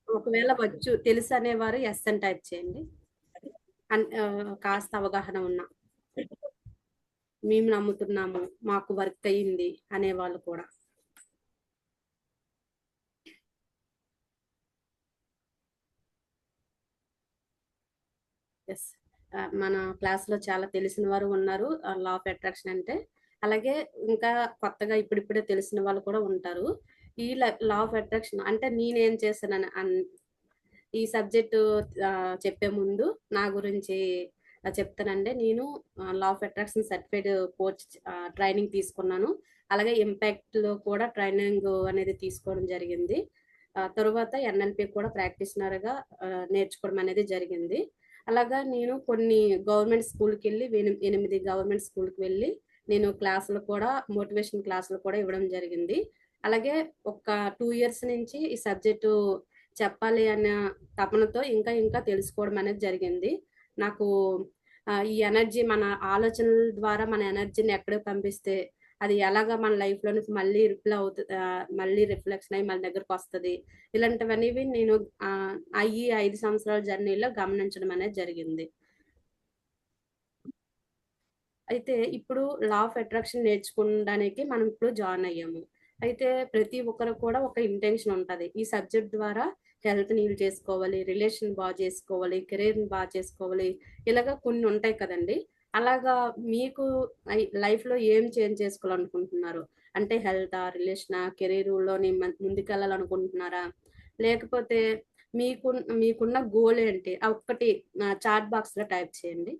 ఒకవేళ తెలుసు అనేవారు ఎస్ అని టైప్ చేయండి. కాస్త అవగాహన ఉన్న మేము నమ్ముతున్నాము, మాకు వర్క్ అయ్యింది అనేవాళ్ళు కూడా. ఎస్. మన క్లాస్‌లో చాలా తెలిసిన వారు ఉన్నారు. లా ఆఫ్ అట్రాక్షన్ అంటే. అలాగే ఇంకా కొత్తగా ఇప్పుడిప్పుడే తెలిసిన వాళ్ళు కూడా ఉంటారు. ఈ లా ఆఫ్ అట్రాక్షన్ అంటే నేనేం చేశానని ఈ సబ్జెక్టు చెప్పే ముందు నా గురించి చెప్తానండి. నేను law of attraction certified coach training తీసుకున్నాను. అలాగే ఇంపాక్ట్‌లో కూడా ట్రైనింగ్ అనేది తీసుకోవడం జరిగింది. తరువాత ఎన్ఎల్‌పి కూడా ప్రాక్టీషనర్‌గా నేర్చుకోవడం అనేది జరిగింది. అలాగా నేను కొన్ని గవర్నమెంట్ స్కూల్‌కెళ్ళి 8 గవర్నమెంట్ స్కూల్‌కి వెళ్ళి నేను క్లాసులు కూడా మోటివేషన్ క్లాసులు కూడా ఇవ్వడం జరిగింది. అలాగే ఒక 2 ఇయర్స్ నుంచి ఈ సబ్జెక్టు చెప్పాలి అన్న తపనతో ఇంకా ఇంకా తెలుసుకోవడం అనేది జరిగింది. నాకు ఈ ఎనర్జీ మన ఆలోచనల ద్వారా మన ఎనర్జీని ఎక్కడికి పంపిస్తే అది ఎలాగా మన లైఫ్‌లోనికి మళ్ళీ మళ్ళీ రిఫ్లెక్షన్ అయ్యి మన దగ్గరకొస్తది. ఇలాంటివనేవి నేను ఈ 5 సంవత్సరాల జర్నీలో గమనించడం అనేది జరిగింది. అయితే ఇప్పుడు లా ఆఫ్ అట్రాక్షన్ నేర్చుకోవడానికి మనం ఇప్పుడు జాయిన్ అయ్యాము. అయితే ప్రతి ఒక్కరికి కూడా ఒక ఇంటెన్షన్ ఉంటది. ఈ సబ్జెక్ట్ ద్వారా హెల్త్‌ని హీల్ చేసుకోవాలి, రిలేషన్ చేసుకోవాలి, కెరీర్‌ని చేసుకోవాలి. ఇలాగ కొన్ని ఉంటాయి కదండీ! అలాగా మీకు లైఫ్‌లో ఏం చేంజ్ చేసుకోవాలనుకుంటున్నారు? అంటే హెల్తా? రిలేషనా? కెరీర్‌లోని ముందుకెళ్ళాలనుకుంటున్నారా? లేకపోతే మీకు మీకున్న గోల్ ఏంటి? ఆ ఒక్కటి చాట్ బాక్స్‌లో టైప్ చేయండి.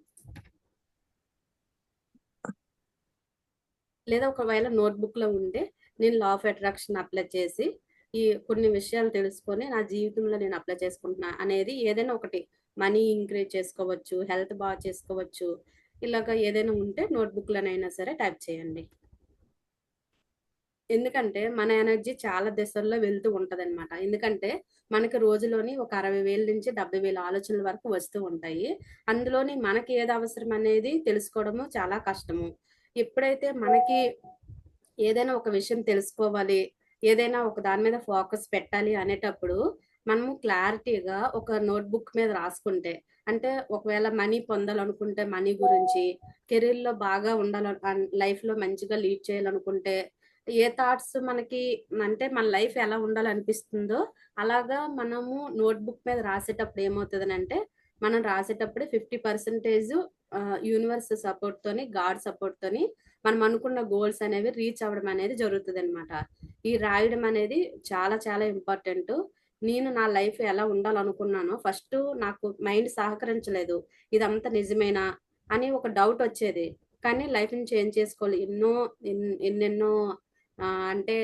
లేదా ఒకవేళ నోట్‌బుక్‌లో ఉంటే నేను లా ఆఫ్ అట్రాక్షన్ అప్లై చేసి, ఈ కొన్ని విషయాలు తెలుసుకొని నా జీవితంలో నేను అప్లై చేసుకుంటున్నా అనేది ఏదైనా ఒకటి మనీ ఇంక్రీజ్ చేసుకోవచ్చు, హెల్త్ చేసుకోవచ్చు. ఇలాగ ఏదైనా ఉంటే నోట్‌బుక్‌లోనైనా సరే టైప్ చేయండి. ఎందుకంటే మన ఎనర్జీ చాలా దిశల్లో వెళ్తూ ఉంటదనమాట. ఎందుకంటే మనకి రోజులోని ఒక 60,000 నుంచి 70,000 ఆలోచనల వరకు వస్తూ ఉంటాయి. అందులోని మనకి ఏది అవసరం అనేది తెలుసుకోవడము చాలా కష్టము. ఎప్పుడైతే మనకి ఏదైనా ఒక విషయం తెలుసుకోవాలి, ఏదైనా ఒక దాని మీద ఫోకస్ పెట్టాలి అనేటప్పుడు మనము క్లారిటీగా ఒక నోట్‌బుక్ మీద రాసుకుంటే, అంటే ఒకవేళ మనీ పొందాలనుకుంటే మనీ గురించి, కెరీర్‌లో బాగా లైఫ్‌లో మంచిగా లీడ్ చేయాలనుకుంటే, ఏ థాట్స్ మనకి అంటే మన లైఫ్ ఎలా ఉండాలనిపిస్తుందో, అలాగా మనము నోట్‌బుక్ మీద రాసేటప్పుడు ఏమవుతదనంటే, మనం రాసేటప్పుడు 50% యూనివర్స్ సపోర్ట్‌తోని, గాడ్ సపోర్ట్‌తోని మనం అనుకున్న గోల్స్ అనేవి రీచ్ అవ్వడం అనేది జరుగుతదనమాట. ఈ రాయడం అనేది చాలా చాలా ఇంపార్టెంటు. నేను నా లైఫ్ ఎలా ఉండాలనుకున్నానో ఫస్టు నాకు మైండ్ సహకరించలేదు. ఇదంతా నిజమేనా? అని ఒక డౌటొచ్చేది. కానీ లైఫ్‌ని చేంజ్ చేసుకోవాలి. ఎన్నెన్నో అంటే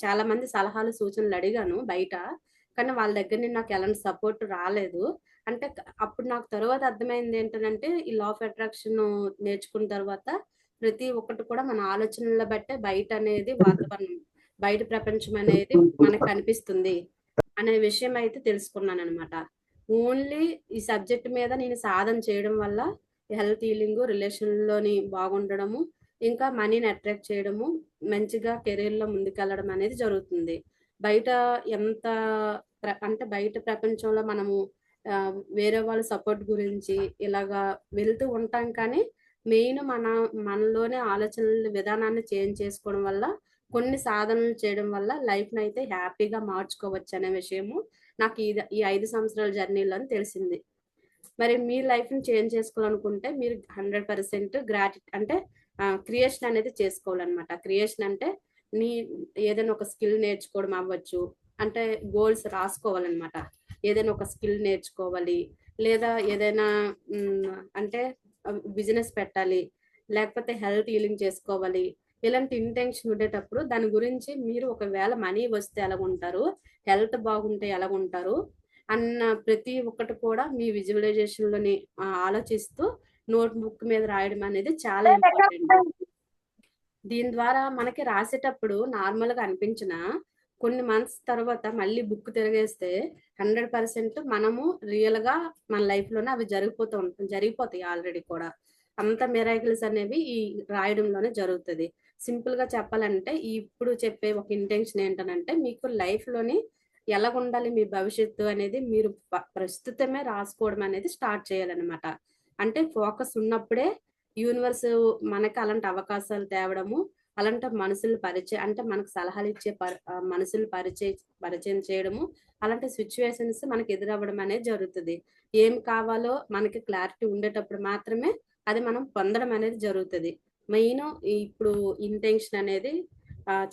చాలా మంది సలహాలు, సూచనలు అడిగాను బయట. కానీ వాళ్ళ దగ్గర నుంచి నాకు ఎలాంటి సపోర్ట్ రాలేదు. అంటే అప్పుడు నాకు తరువాత అర్థమైంది ఏంటనంటే, ఈ లా ఆఫ్ అట్రాక్షన్ నేర్చుకున్న తర్వాత ప్రతి ఒక్కటి కూడా మన ఆలోచనల బట్టే బయటనేది వాతావరణం, బయట ప్రపంచం అనేది మనకు కనిపిస్తుంది అనే విషయం అయితే తెలుసుకున్నాననమాట. ఓన్లీ ఈ సబ్జెక్ట్ మీద నేను సాధన చేయడం వల్ల హెల్త్ హీలింగు, రిలేషన్‌లోని బాగుండడము, ఇంకా మనీని అట్రాక్ట్ చేయడము, మంచిగా కెరీర్‌లో ముందుకెళ్ళడం అనేది జరుగుతుంది. బయట ఎంత అంటే బయట ప్రపంచంలో మనము వేరే వాళ్ళ సపోర్ట్ గురించి ఇలాగా వెళ్తూ ఉంటాం కానీ, మెయిన్ మనలోనే ఆలోచనల విధానాన్ని చేంజ్ చేసుకోవడం వల్ల, కొన్ని సాధనలు చేయడం వల్ల లైఫ్‌నయితే హ్యాపీగా మార్చుకోవచ్చనే విషయము నాకు ఈ 5 సంవత్సరాల జర్నీలోనే తెలిసింది. మరి మీ లైఫ్‌ని చేంజ్ చేసుకోవాలనుకుంటే మీరు 100% అంటే క్రియేషన్ అనేది చేసుకోవాలనమాట. క్రియేషన్ అంటే నీ ఏదైనా ఒక స్కిల్ నేర్చుకోవడం అవ్వచ్చు. అంటే గోల్స్ రాసుకోవాలనమాట. ఏదైనా ఒక స్కిల్ నేర్చుకోవాలి. లేదా ఏదైనా అంటే బిజినెస్ పెట్టాలి. లేకపోతే హెల్త్ హీలింగ్ చేసుకోవాలి. ఇలాంటి ఇంటెన్షన్ ఉండేటప్పుడు దాని గురించి మీరు ఒకవేళ మనీ వస్తే ఎలాగుంటారు? హెల్త్ బాగుంటే ఎలాగుంటారు? అన్న ప్రతి ఒక్కటి కూడా మీ విజువలైజేషన్‌లోని ఆలోచిస్తూ నోట్‌బుక్ మీద రాయడం అనేది చాలా ఇంపార్టెంట్. దీని ద్వారా మనకి రాసేటప్పుడు నార్మల్‌గా అనిపించినా, కొన్ని మంత్స్ తర్వాత మళ్ళీ బుక్ తిరగేస్తే 100% మనము రియల్‌గా మన లైఫ్‌లోనే అవి జరిగిపోతాయి ఆల్రెడీ కూడా. అంత మిరాకిల్స్ అనేవి ఈ రాయడంలోనే జరుగుతది. సింపుల్‌గా చెప్పాలంటే ఇప్పుడు చెప్పే ఒక ఇంటెన్షన్ ఏంటనంటే మీకు లైఫ్‌లోని ఎలాగుండాలి మీ భవిష్యత్తు అనేది మీరు ప్రస్తుతమే రాసుకోవడం అనేది స్టార్ట్ చేయాలన్నమాట. అంటే ఫోకస్ ఉన్నప్పుడే యూనివర్స్ మనకి అలాంటి అవకాశాలు తేవడము, అలాంటి మనుషులు పరిచయం అంటే మనకు సలహాలు ఇచ్చే మనుషులు పరిచయం చేయడము, అలాంటి సిచ్యువేషన్స్ మనకు ఎదురవ్వడం అనేది జరుగుతది. ఏం కావాలో మనకి క్లారిటీ ఉండేటప్పుడు మాత్రమే అది మనం పొందడం అనేది జరుగుతది. మెయిన్ ఇప్పుడు ఇంటెన్షన్ అనేది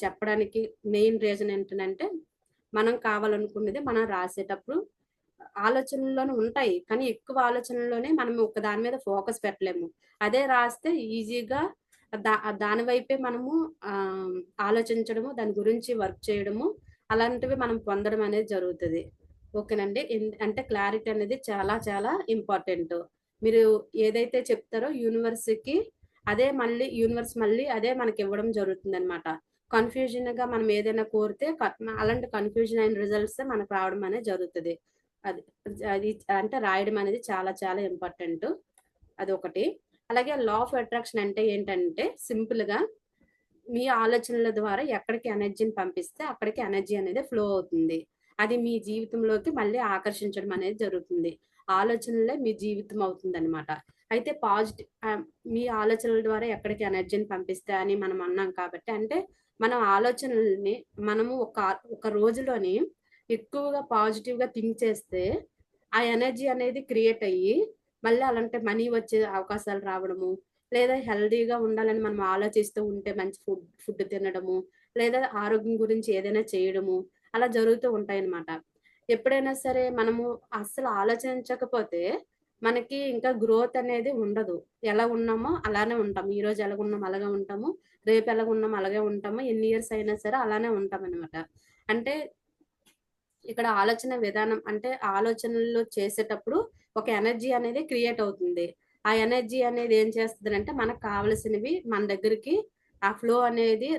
చెప్పడానికి మెయిన్ రీజన్ ఏంటంటే, మనం కావాలనుకున్నది మనం రాసేటప్పుడు ఆలోచనల్లోనే ఉంటాయి. కానీ ఎక్కువ ఆలోచనల్లోనే మనం ఒక దాని మీద ఫోకస్ పెట్టలేము. అదే రాస్తే ఈజీగా దాని వైపే మనము ఆహ్, ఆలోచించడము, దాని గురించి వర్క్ చేయడము, అలాంటివి మనం పొందడం అనేది జరుగుతది. ఓకేనండి. అంటే క్లారిటీ అనేది చాలా చాలా ఇంపార్టెంటు. మీరు ఏదైతే చెప్తారో యూనివర్స్‌కి యూనివర్స్ మళ్ళీ అదే మనకివ్వడం జరుగుతుందనమాట. కన్‌ఫ్యూజన్‌గా మనం ఏదైనా కోరితే అలాంటి కన్‌ఫ్యూజన్ అయిన రిజల్ట్సే మనకు రావడం అనేది జరుగుతది. అది అది అంటే రాయడం అనేది చాలా చాలా ఇంపార్టెంటు. అదొకటి. అలాగే లా ఆఫ్ అట్రాక్షన్ అంటే ఏంటంటే సింపుల్‌గా మీ ఆలోచనల ద్వారా ఎక్కడికి ఎనర్జీని పంపిస్తే అక్కడికి ఎనర్జీ అనేది ఫ్లో అవుతుంది. అది మీ జీవితంలోకి మళ్ళీ ఆకర్షించడం అనేది జరుగుతుంది. ఆలోచనలే మీ జీవితం అవుతుందనమాట. అయితే మీ ఆలోచనల ద్వారా ఎక్కడికి ఎనర్జీని పంపిస్తాయి అని మనం అన్నాం కాబట్టి అంటే మన ఆలోచనల్ని మనము ఒక రోజులోని ఎక్కువగా పాజిటివ్‌గా థింక్ చేస్తే ఆ ఎనర్జీ అనేది క్రియేట్ అయ్యి మళ్ళీ అలాంటి మనీ వచ్చే అవకాశాలు రావడము, లేదా హెల్తీగా ఉండాలని మనం ఆలోచిస్తూ ఉంటే మంచి ఫుడ్ తినడము, లేదా ఆరోగ్యం గురించి ఏదైనా చేయడము, అలా జరుగుతూ ఉంటాయన్నమాట. ఎప్పుడైనా సరే మనము అస్సలు ఆలోచించకపోతే మనకి ఇంకా గ్రోత్ అనేది ఉండదు. ఎలా ఉన్నామో అలానే ఉంటాము. ఈరోజు ఎలాగున్నామో అలాగే ఉంటాము. రేపు ఎలాగున్నామో అలాగే ఉంటాము. ఎన్ని ఇయర్స్ అయినా సరే అలానే ఉంటామన్నమాట. అంటే ఇక్కడ ఆలోచన విధానం అంటే ఆలోచనలు చేసేటప్పుడు ఒక ఎనర్జీ అనేది క్రియేట్ అవుతుంది. ఆ ఎనర్జీ అనేది ఏం చేస్తదంటే మనకు కావాల్సినవి మన దగ్గరికి ఆ ఫ్లో అనేది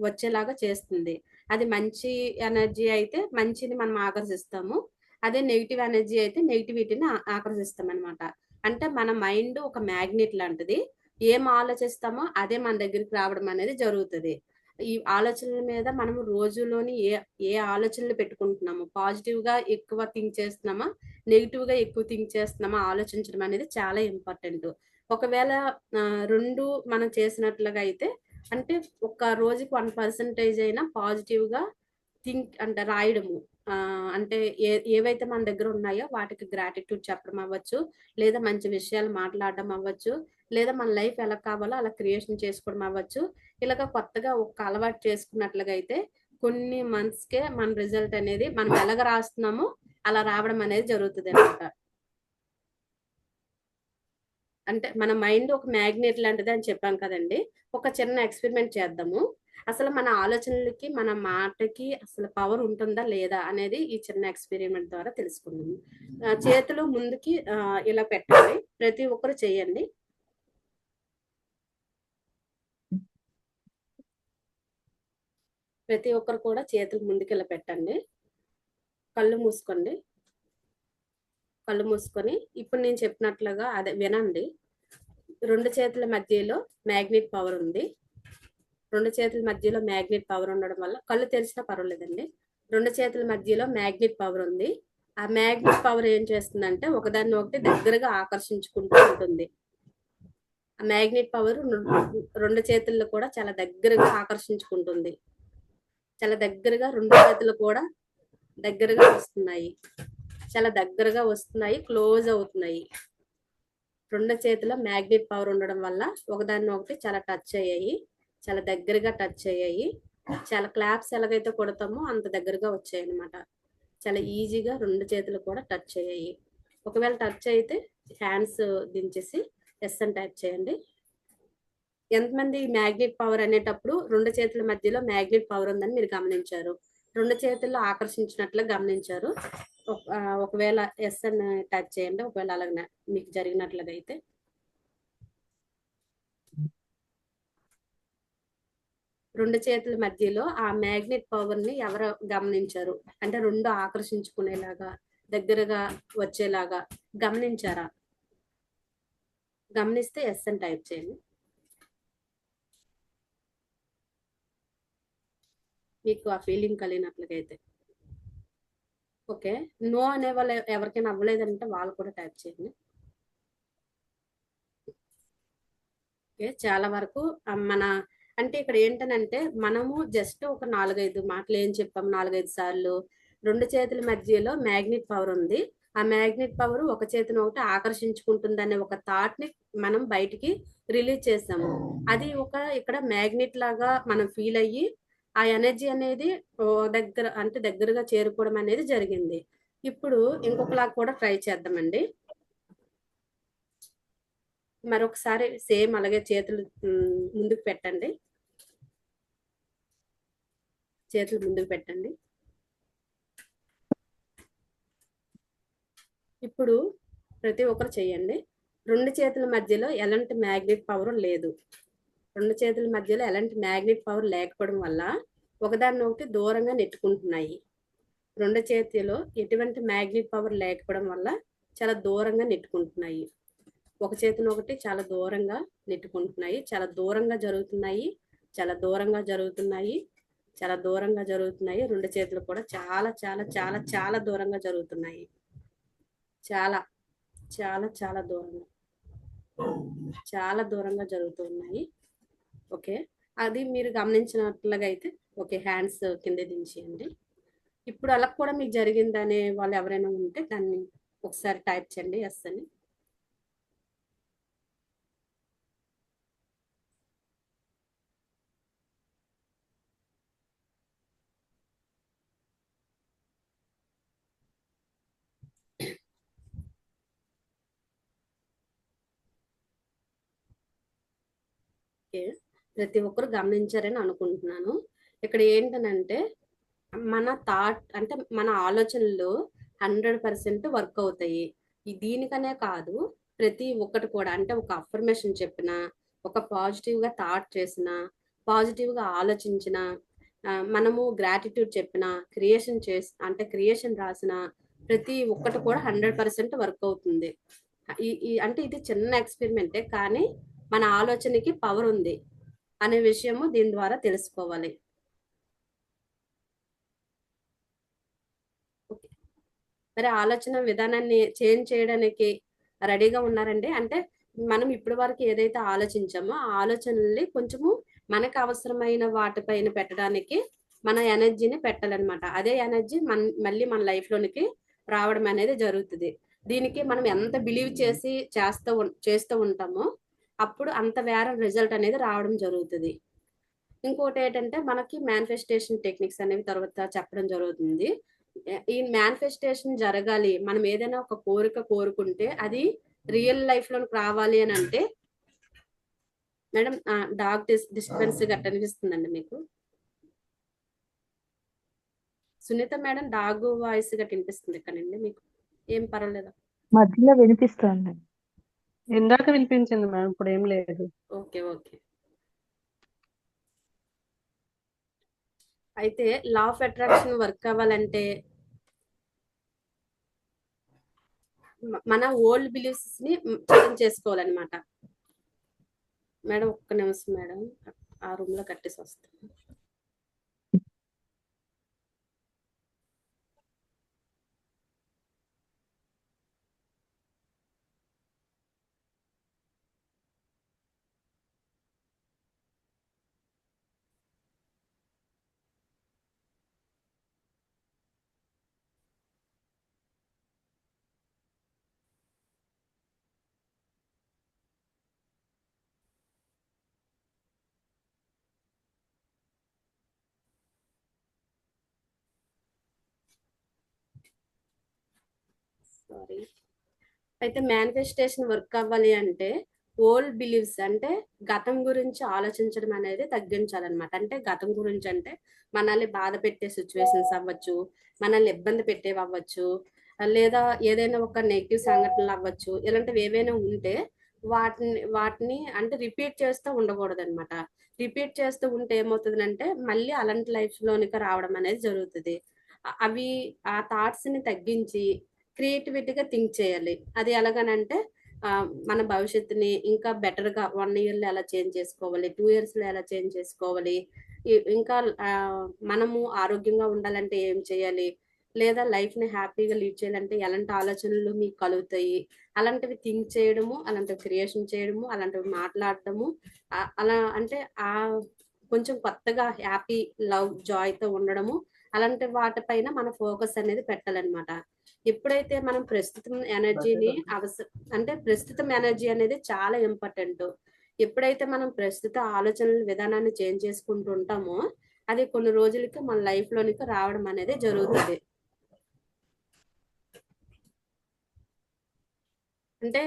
వచ్చేలాగా చేస్తుంది. అది మంచి ఎనర్జీ అయితే మంచిని మనం ఆకర్షిస్తాము. అదే నెగెటివ్ ఎనర్జీ అయితే నెగటివిటీని ఆకర్షిస్తామనమాట. అంటే మన మైండ్ ఒక మ్యాగ్నెట్ లాంటిది. ఏం ఆలోచిస్తామో అదే మన దగ్గరికి రావడం అనేది జరుగుతది. ఈ ఆలోచనల మీద మనం రోజులోని ఏ ఆలోచనలు పెట్టుకుంటున్నాము, పాజిటివ్‌గా ఎక్కువ థింక్ చేస్తున్నామా, నెగెటివ్‌గా ఎక్కువ థింక్ చేస్తున్నామా ఆలోచించడం అనేది చాలా ఇంపార్టెంటు. ఒకవేళ 2 మనం చేసినట్లుగా అయితే అంటే ఒక రోజుకి 1% అయినా పాజిటివ్‌గా అంటే రాయడము. అంటే ఏవైతే మన దగ్గర ఉన్నాయో వాటికి గ్రాటిట్యూడ్ చెప్పడం అవ్వచ్చు, లేదా మంచి విషయాలు మాట్లాడడం అవ్వచ్చు, లేదా మన లైఫ్ ఎలా కావాలో అలా క్రియేషన్ చేసుకోవడం అవ్వచ్చు. ఇలాగ కొత్తగా ఒక అలవాటు చేసుకున్నట్లుగా అయితే కొన్ని మంత్స్‌కే మన రిజల్ట్ అనేది మనం ఎలాగ రాస్తున్నామో అలా రావడం అనేది జరుగుతదనమాట. అంటే మన మైండ్ ఒక మ్యాగ్నెట్ లాంటిదని చెప్పాం కదండీ! ఒక చిన్న ఎక్స్‌పెరిమెంట్ చేద్దాము. అసలు మన ఆలోచనలకి, మన మాటకి అసలు పవర్ ఉంటుందా? లేదా? అనేది ఈ చిన్న ఎక్స్‌పెరిమెంట్ ద్వారా తెలుసుకుందాము. చేతులు ముందుకి ఇలా పెట్టండి. ప్రతి ఒక్కరు చేయండి. ప్రతి ఒక్కరు కూడా చేతులు ముందుకి ఇలా పెట్టండి. కళ్ళు మూసుకోండి. కళ్ళు మూసుకొని ఇప్పుడు నేను చెప్పినట్లుగా అదే వినండి. 2 చేతుల మధ్యలో మ్యాగ్నెట్ పవర్ ఉంది. 2 చేతుల మధ్యలో మ్యాగ్నెట్ పవర్ ఉండడం వల్ల కళ్ళు తెరిచినా పర్వాలేదండి. 2 చేతుల మధ్యలో మ్యాగ్నెట్ పవర్ ఉంది. ఆ మ్యాగ్నెట్ పవర్ ఏం చేస్తుందంటే ఒకదాన్ని ఒకటి దగ్గరగా ఆకర్షించుకుంటూ ఉంటుంది. ఆ మ్యాగ్నెట్ పవర్ 2 చేతుల్లో కూడా చాలా దగ్గరగా ఆకర్షించుకుంటుంది. చాలా దగ్గరగా 2 చేతులు కూడా దగ్గరగా వస్తున్నాయి. చాలా దగ్గరగా వస్తున్నాయి. క్లోజ్ అవుతున్నాయి. 2 చేతుల మ్యాగ్నెట్ పవర్ ఉండడం వల్ల ఒకదాన్నొకటి చాలా టచ్ అయ్యాయి. చాలా దగ్గరగా టచ్ అయ్యాయి. చాలా క్లాప్స్ ఎలాగైతే కొడతామో అంత దగ్గరగా వచ్చాయన్నమాట. చాలా ఈజీగా 2 చేతులు కూడా టచ్ అయ్యాయి. ఒకవేళ టచ్ అయితే హ్యాండ్స్ దించేసి యెస్ అని టైప్ చేయండి. ఎంతమంది మ్యాగ్నెట్ పవర్ అనేటప్పుడు 2 చేతుల మధ్యలో మ్యాగ్నెట్ పవర్ ఉందని మీరు గమనించారు. 2 చేతుల్లో ఆకర్షించినట్లు గమనించారు. ఒకవేళ యెస్ అని టచ్ చేయండి. ఒకవేళ అలాగ మీకు జరిగినట్లుగా అయితే. 2 చేతుల మధ్యలో ఆ మ్యాగ్నెట్ పవర్‌ని ఎవరు గమనించారు? అంటే 2 ఆకర్షించుకునేలాగా, దగ్గరగా వచ్చేలాగా గమనించారా? గమనిస్తే యెస్ అని టైప్ చేయండి. మీకు ఆ ఫీలింగ్ కలిగినట్లుగా అయితే. ఓకే. నో అనే వాళ్ళు ఎవరికైనా అవ్వలేదంటే వాళ్ళు కూడా టైప్ చేయండి. ఓకే. చాలా వరకు మన అంటే ఇక్కడ ఏంటనంటే మనము జస్ట్ ఒక 4, 5 మాటలు ఏం చెప్పాము 4, 5 సార్లు 2 చేతుల మధ్యలో మ్యాగ్నెట్ పవర్ ఉంది. ఆ మ్యాగ్నెట్ పవర్ ఒక చేతిని ఒకటి ఆకర్షించుకుంటుందనే ఒక థాట్ ని మనం బయటికి రిలీజ్ చేసాము. అది ఒక ఇక్కడ మ్యాగ్నెట్ లాగా మనం ఫీల్ అయ్యి ఆ ఎనర్జీ అనేది దగ్గర అంటే దగ్గరగా చేరుకోవడం అనేది జరిగింది. ఇప్పుడు ఇంకొకలా కూడా ట్రై చేద్దామండి. మరొకసారి సేమ్ అలాగే చేతులు ముందుకు పెట్టండి. చేతులు ముందుకు పెట్టండి. ఇప్పుడు ప్రతి ఒక్కరు చేయండి. 2 చేతుల మధ్యలో ఎలాంటి మ్యాగ్నెట్ పవర్ లేదు. 2 చేతుల మధ్యలో ఎలాంటి మ్యాగ్నెట్ పవర్ లేకపోవడం వల్ల ఒకదాన్నొకటి దూరంగా నెట్టుకుంటున్నాయి. 2 చేతిలో ఎటువంటి మ్యాగ్నెట్ పవర్ లేకపోవడం వల్ల చాలా దూరంగా నెట్టుకుంటున్నాయి. ఒక చేతిని ఒకటి చాలా దూరంగా నెట్టుకుంటున్నాయి. చాలా దూరంగా జరుగుతున్నాయి. చాలా దూరంగా జరుగుతున్నాయి. చాలా దూరంగా జరుగుతున్నాయి. 2 చేతులు కూడా చాలా చాలా చాలా చాలా దూరంగా జరుగుతున్నాయి. చాలా చాలా చాలా దూరంగా చాలా దూరంగా జరుగుతున్నాయి. ఓకే. అది మీరు గమనించినట్లుగా అయితే ఓకే. హ్యాండ్స్ కింద దించేయండి. ఇప్పుడు అలా కూడా మీకు జరిగిందనే వాళ్ళు ఎవరైనా ఉంటే దాన్ని ఒకసారి టైప్ చేయండి ఎస్ అని. ఓకే. ప్రతి ఒక్కరు గమనించారని అనుకుంటున్నాను. ఇక్కడ ఏంటనంటే మన థాట్ అంటే మన ఆలోచనలు 100% వర్క్ అవుతాయి. దీనికనే కాదు ప్రతి ఒక్కటి కూడా అంటే ఒక అఫర్మేషన్ చెప్పినా, ఒక పాజిటివ్‌గా థాట్ చేసినా, పాజిటివ్‌గా ఆలోచించినా, మనము గ్రాటిట్యూడ్ చెప్పినా, క్రియేషన్ రాసినా ప్రతి ఒక్కటి కూడా 100% వర్క్ అవుతుంది. ఈ ఈ అంటే ఇది చిన్న ఎక్స్‌పెరిమెంటే కానీ మన ఆలోచనకి పవర్ ఉంది అనే విషయము దీని ద్వారా తెలుసుకోవాలి. ఓకే. మరి ఆలోచన విధానాన్ని చేంజ్ చేయడానికి రెడీగా ఉన్నారండి? అంటే మనం ఇప్పటి వరకు ఏదైతే ఆలోచించామో, ఆ ఆలోచనల్ని కొంచెము మనకు అవసరమైన వాటిపైన పెట్టడానికి మన ఎనర్జీని పెట్టాలనమాట. అదే ఎనర్జీ మళ్ళీ మన లైఫ్‌లోనికి రావడం అనేది జరుగుతది. దీనికి మనం ఎంత బిలీవ్ చేసి చేస్తూ ఉంటామో, అప్పుడు అంత వేరే రిజల్ట్ అనేది రావడం జరుగుతది. ఇంకోటేటంటే మనకి మేనిఫెస్టేషన్ టెక్నిక్స్ అనేవి తర్వాత చెప్పడం జరుగుతుంది. ఈ మేనిఫెస్టేషన్ జరగాలి. మనం ఏదైనా ఒక కోరిక కోరుకుంటే అది రియల్ లైఫ్‌లోకి రావాలి అనంటే మేడం డాగ్ డిస్టర్బెన్స్ గట్టా అనిపిస్తుందండి మీకు? సునీత మేడం డాగ్ వాయిస్ గట్టా వినిపిస్తుంది ఇక్కడండి మీకు? ఏం పర్వాలేదా? మధ్యలో వినిపిస్తోంది. ఇందాక వినిపించింది మేడం, ఇప్పుడు ఏం లేదు. ఓకే. ఓకే. అయితే లా ఆఫ్ అట్రాక్షన్ వర్క్ అవ్వాలంటే మన ఓల్డ్ బిలీఫ్స్‌ని చేంజ్ చేసుకోవాలనమాట. మేడం ఒక్క నిమిషం మేడం. ఆ రూమ్‌లో కట్టేసొస్తాను. సారీ. అయితే మేనిఫెస్టేషన్ వర్క్ అవ్వాలి అంటే ఓల్డ్ బిలీవ్స్ అంటే గతం గురించి ఆలోచించడం అనేది తగ్గించాలన్నమాట. అంటే గతం గురించి అంటే మనల్ని బాధ పెట్టే సిచ్యువేషన్స్ అవ్వచ్చు, మనల్ని ఇబ్బంది పెట్టేవి అవ్వచ్చు, లేదా ఏదైనా ఒక నెగిటివ్ సంఘటనలు అవ్వచ్చు. ఇలాంటివి ఏవైనా ఉంటే వాటిని అంటే రిపీట్ చేస్తూ ఉండకూడదనమాట. రిపీట్ చేస్తూ ఉంటే ఏమవుతుందంటే మళ్ళీ అలాంటి లైఫ్‌లోనికి రావడం అనేది జరుగుతది. అవి ఆ థాట్స్‌ని తగ్గించి క్రియేటివిటీగా థింక్ చేయాలి. అది ఎలాగనంటే మన భవిష్యత్తుని ఇంకా బెటర్‌గా 1 ఇయర్‌లో ఎలా చేంజ్ చేసుకోవాలి, 2 ఇయర్స్‌లో ఎలా చేంజ్ చేసుకోవాలి, ఇంకా మనము ఆరోగ్యంగా ఉండాలంటే ఏం చేయాలి, లేదా లైఫ్ని హ్యాపీగా లీడ్ చేయాలంటే ఎలాంటి ఆలోచనలు మీకు కలుగుతాయి, అలాంటివి థింక్ చేయడము, అలాంటివి క్రియేషన్ చేయడము, అలాంటివి మాట్లాడటము, అలా అంటే ఆ కొంచెం కొత్తగా హ్యాపీ లవ్ జాయ్తో ఉండడము, అలాంటి వాటిపైన మన ఫోకస్ అనేది పెట్టాలన్నమాట. ఎప్పుడైతే మనం ప్రస్తుతం ఎనర్జీని అంటే ప్రస్తుతం ఎనర్జీ అనేది చాలా ఇంపార్టెంట్. ఎప్పుడైతే మనం ప్రస్తుత ఆలోచనల విధానాన్ని చేంజ్ చేసుకుంటూ ఉంటామో అది కొన్ని రోజులకి మన లైఫ్ లోనికి రావడం అనేది జరుగుతుంది. అంటే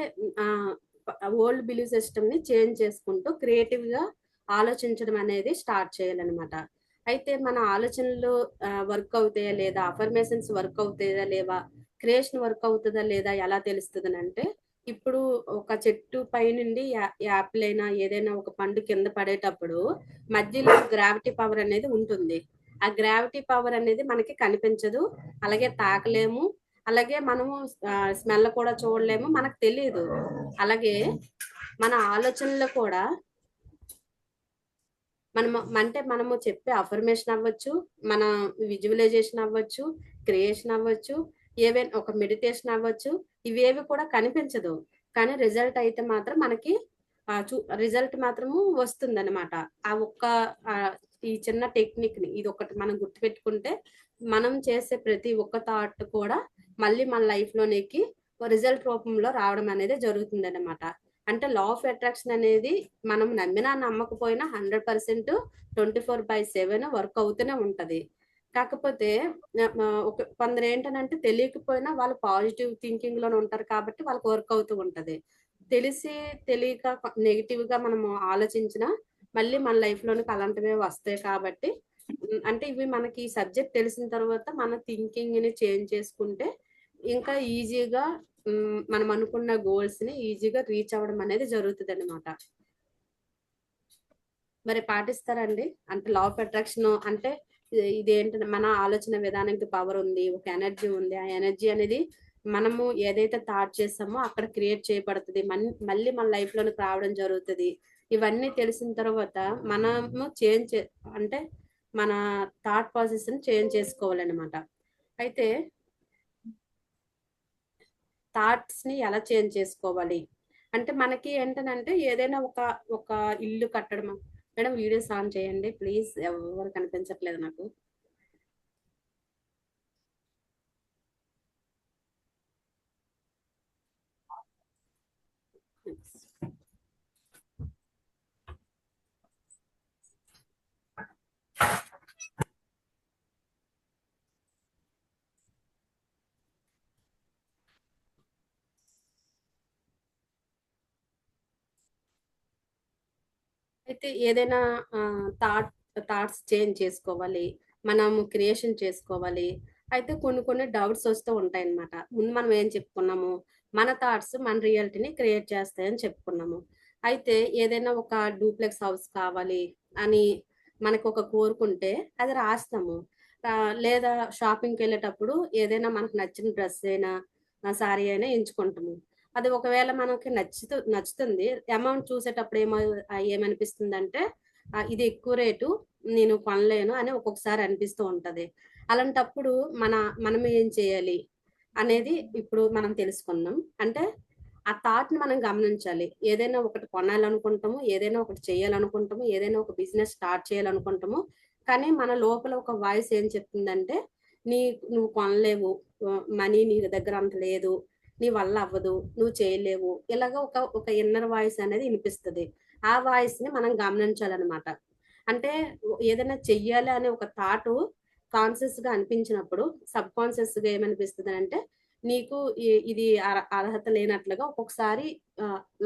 ఓల్డ్ బిలీవ్ సిస్టమ్ ని చేంజ్ చేసుకుంటూ క్రియేటివ్ గా ఆలోచించడం అనేది స్టార్ట్ చేయాలన్నమాట. అయితే మన ఆలోచనలు వర్క్ అవుతాయా లేదా, అఫర్మేషన్స్ వర్క్ అవుతాయా లేవా, క్రియేషన్ వర్క్ అవుతుందా లేదా ఎలా తెలుస్తుంది అంటే, ఇప్పుడు ఒక చెట్టు పై నుండి యాపిల్ అయినా ఏదైనా ఒక పండు కింద పడేటప్పుడు మధ్యలో గ్రావిటీ పవర్ అనేది ఉంటుంది. ఆ గ్రావిటీ పవర్ అనేది మనకి కనిపించదు, అలాగే తాకలేము, అలాగే మనము స్మెల్ కూడా చూడలేము, మనకు తెలియదు. అలాగే మన ఆలోచనలు కూడా మనము చెప్పే అఫర్మేషన్ అవ్వచ్చు, మన విజువలైజేషన్ అవ్వచ్చు, క్రియేషన్ అవ్వచ్చు, ఏవైనా ఒక మెడిటేషన్ అవ్వచ్చు, ఇవేవి కూడా కనిపించదు, కానీ రిజల్ట్ అయితే మాత్రం మనకి రిజల్ట్ మాత్రము వస్తుంది అనమాట. ఆ ఒక్క ఈ చిన్న టెక్నిక్ ని ఇది ఒకటి మనం గుర్తుపెట్టుకుంటే మనం చేసే ప్రతి ఒక్క థాట్ కూడా మళ్ళీ మన లైఫ్ లోనికి రిజల్ట్ రూపంలో రావడం అనేది జరుగుతుంది అనమాట. అంటే లా ఆఫ్ అట్రాక్షన్ అనేది మనం నమ్మినా నమ్మకపోయినా 100% 24/7 వర్క్ అవుతూనే ఉంటది. కాకపోతే కొందరు ఏంటనంటే తెలియకపోయినా వాళ్ళు పాజిటివ్ థింకింగ్ లోనే ఉంటారు కాబట్టి వాళ్ళకి వర్క్ అవుతూ ఉంటది. తెలిసి తెలియక నెగిటివ్ గా మనము ఆలోచించినా మళ్ళీ మన లైఫ్ లోనికి అలాంటివే వస్తాయి కాబట్టి అంటే ఇవి మనకి ఈ సబ్జెక్ట్ తెలిసిన తర్వాత మన థింకింగ్ ని చేంజ్ చేసుకుంటే ఇంకా ఈజీగా మనం అనుకున్న గోల్స్ ని ఈజీగా రీచ్ అవ్వడం అనేది జరుగుతుంది అనమాట. మరి పాటిస్తారండి? అంటే లా ఆఫ్ అట్రాక్షన్ అంటే ఇదేంటి, మన ఆలోచన విధానానికి పవర్ ఉంది, ఒక ఎనర్జీ ఉంది. ఆ ఎనర్జీ అనేది మనము ఏదైతే థాట్ చేస్తామో అక్కడ క్రియేట్ చేయబడుతుంది, మళ్ళీ మన లైఫ్ లోనికి రావడం జరుగుతుంది. ఇవన్నీ తెలిసిన తర్వాత మనము అంటే మన థాట్ ప్రాసెస్ ని చేంజ్ చేసుకోవాలన్నమాట. అయితే థాట్స్ ని ఎలా చేంజ్ చేసుకోవాలి అంటే మనకి ఏంటనంటే ఏదైనా ఒక ఒక ఇల్లు కట్టడం. మేడం వీడియోస్ ఆన్ చేయండి ప్లీజ్, ఎవరు కనిపించట్లేదు నాకు. అయితే ఏదైనా థాట్స్ చేంజ్ చేసుకోవాలి, మనము క్రియేషన్ చేసుకోవాలి. అయితే కొన్ని కొన్ని డౌట్స్ వస్తూ ఉంటాయి అన్నమాట. ముందు మనం ఏం చెప్పుకున్నాము, మన థాట్స్ మన రియాలిటీని క్రియేట్ చేస్తాయని చెప్పుకున్నాము. అయితే ఏదైనా ఒక డూప్లెక్స్ హౌస్ కావాలి అని మనకు ఒక కోరుకుంటే అది రాస్తాము. లేదా షాపింగ్కి వెళ్ళేటప్పుడు ఏదైనా మనకు నచ్చిన డ్రెస్ అయినా సారీ అయినా ఎంచుకుంటాము. అది ఒకవేళ మనకి నచ్చుతుంది, అమౌంట్ చూసేటప్పుడు ఏమనిపిస్తుంది అంటే ఇది ఎక్కువ రేటు, నేను కొనలేను అని ఒక్కొక్కసారి అనిపిస్తూ ఉంటది. అలాంటప్పుడు మనం ఏం చేయాలి అనేది ఇప్పుడు మనం తెలుసుకుందాం. అంటే ఆ థాట్ ని మనం గమనించాలి. ఏదైనా ఒకటి కొనాలనుకుంటాము, ఏదైనా ఒకటి చేయాలనుకుంటాము, ఏదైనా ఒక బిజినెస్ స్టార్ట్ చేయాలనుకుంటాము, కానీ మన లోపల ఒక వాయిస్ ఏం చెప్తుందంటే నువ్వు కొనలేవు, మనీ నీ దగ్గర అంత లేదు, నీ వల్ల అవ్వదు, నువ్వు చేయలేవు, ఇలాగ ఒక ఒక ఇన్నర్ వాయిస్ అనేది వినిపిస్తుంది. ఆ వాయిస్ ని మనం గమనించాలన్నమాట. అంటే ఏదైనా చెయ్యాలి అనే ఒక థాట్ కాన్షియస్ గా అనిపించినప్పుడు సబ్ కాన్షియస్ గా ఏమనిపిస్తుంది అంటే నీకు ఇది అర్హత లేనట్లుగా ఒక్కొక్కసారి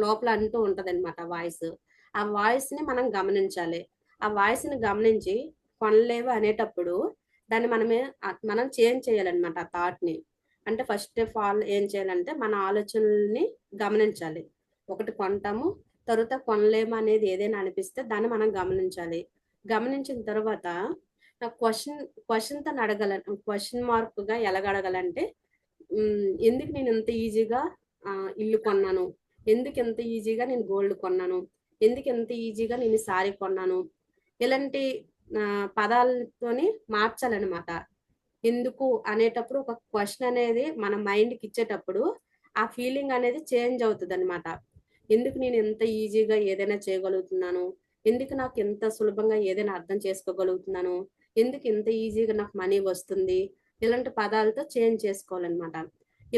లోపల అంటూ ఉంటది అనమాట వాయిస్. ఆ వాయిస్ ని మనం గమనించాలి. ఆ వాయిస్ ని గమనించి కొనలేవు అనేటప్పుడు దాన్ని మనం చేంజ్ చేయాలన్నమాట ఆ థాట్ ని. అంటే ఫస్ట్ ఆఫ్ ఆల్ ఏం చేయాలంటే మన ఆలోచనల్ని గమనించాలి. ఒకటి కొంటాము, తర్వాత కొనలేము అనేది ఏదైనా అనిపిస్తే దాన్ని మనం గమనించాలి. గమనించిన తర్వాత క్వశ్చన్ తను క్వశ్చన్ మార్క్ గా ఎలాగ అడగాలంటే ఎందుకు నేను ఇంత ఈజీగా ఇల్లు కొన్నాను, ఎందుకు ఇంత ఈజీగా నేను గోల్డ్ కొన్నాను, ఎందుకు ఇంత ఈజీగా నేను సారీ కొన్నాను, ఇలాంటి పదాలతోని మార్చాలన్నమాట. ఎందుకు అనేటప్పుడు ఒక క్వశ్చన్ అనేది మన మైండ్కి ఇచ్చేటప్పుడు ఆ ఫీలింగ్ అనేది చేంజ్ అవుతుంది అనమాట. ఎందుకు నేను ఎంత ఈజీగా ఏదైనా చేయగలుగుతున్నాను, ఎందుకు నాకు ఎంత సులభంగా ఏదైనా అర్థం చేసుకోగలుగుతున్నాను, ఎందుకు ఇంత ఈజీగా నాకు మనీ వస్తుంది, ఇలాంటి పదాలతో చేంజ్ చేసుకోవాలన్నమాట.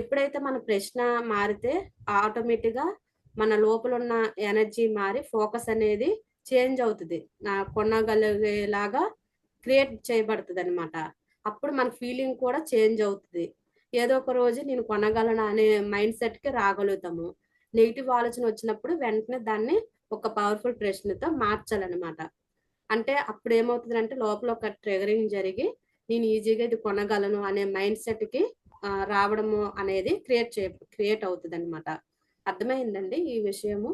ఎప్పుడైతే మన ప్రశ్న మారితే ఆటోమేటిక్గా మన లోపల ఉన్న ఎనర్జీ మారి ఫోకస్ అనేది చేంజ్ అవుతుంది, కొనగలిగేలాగా క్రియేట్ చేయబడుతుంది అనమాట. అప్పుడు మన ఫీలింగ్ కూడా చేంజ్ అవుతుంది. ఏదో ఒక రోజు నేను కొనగలను అనే మైండ్ సెట్కి రాగలుగుతాము. నెగిటివ్ ఆలోచన వచ్చినప్పుడు వెంటనే దాన్ని ఒక పవర్ఫుల్ ప్రశ్నతో మార్చాలన్నమాట. అంటే అప్పుడు ఏమవుతుందంటే లోపల ఒక ట్రిగరింగ్ జరిగి నేను ఈజీగా ఇది కొనగలను అనే మైండ్ సెట్కి రావడము అనేది క్రియేట్ అవుతుంది అనమాట. అర్థమైందండి ఈ విషయము?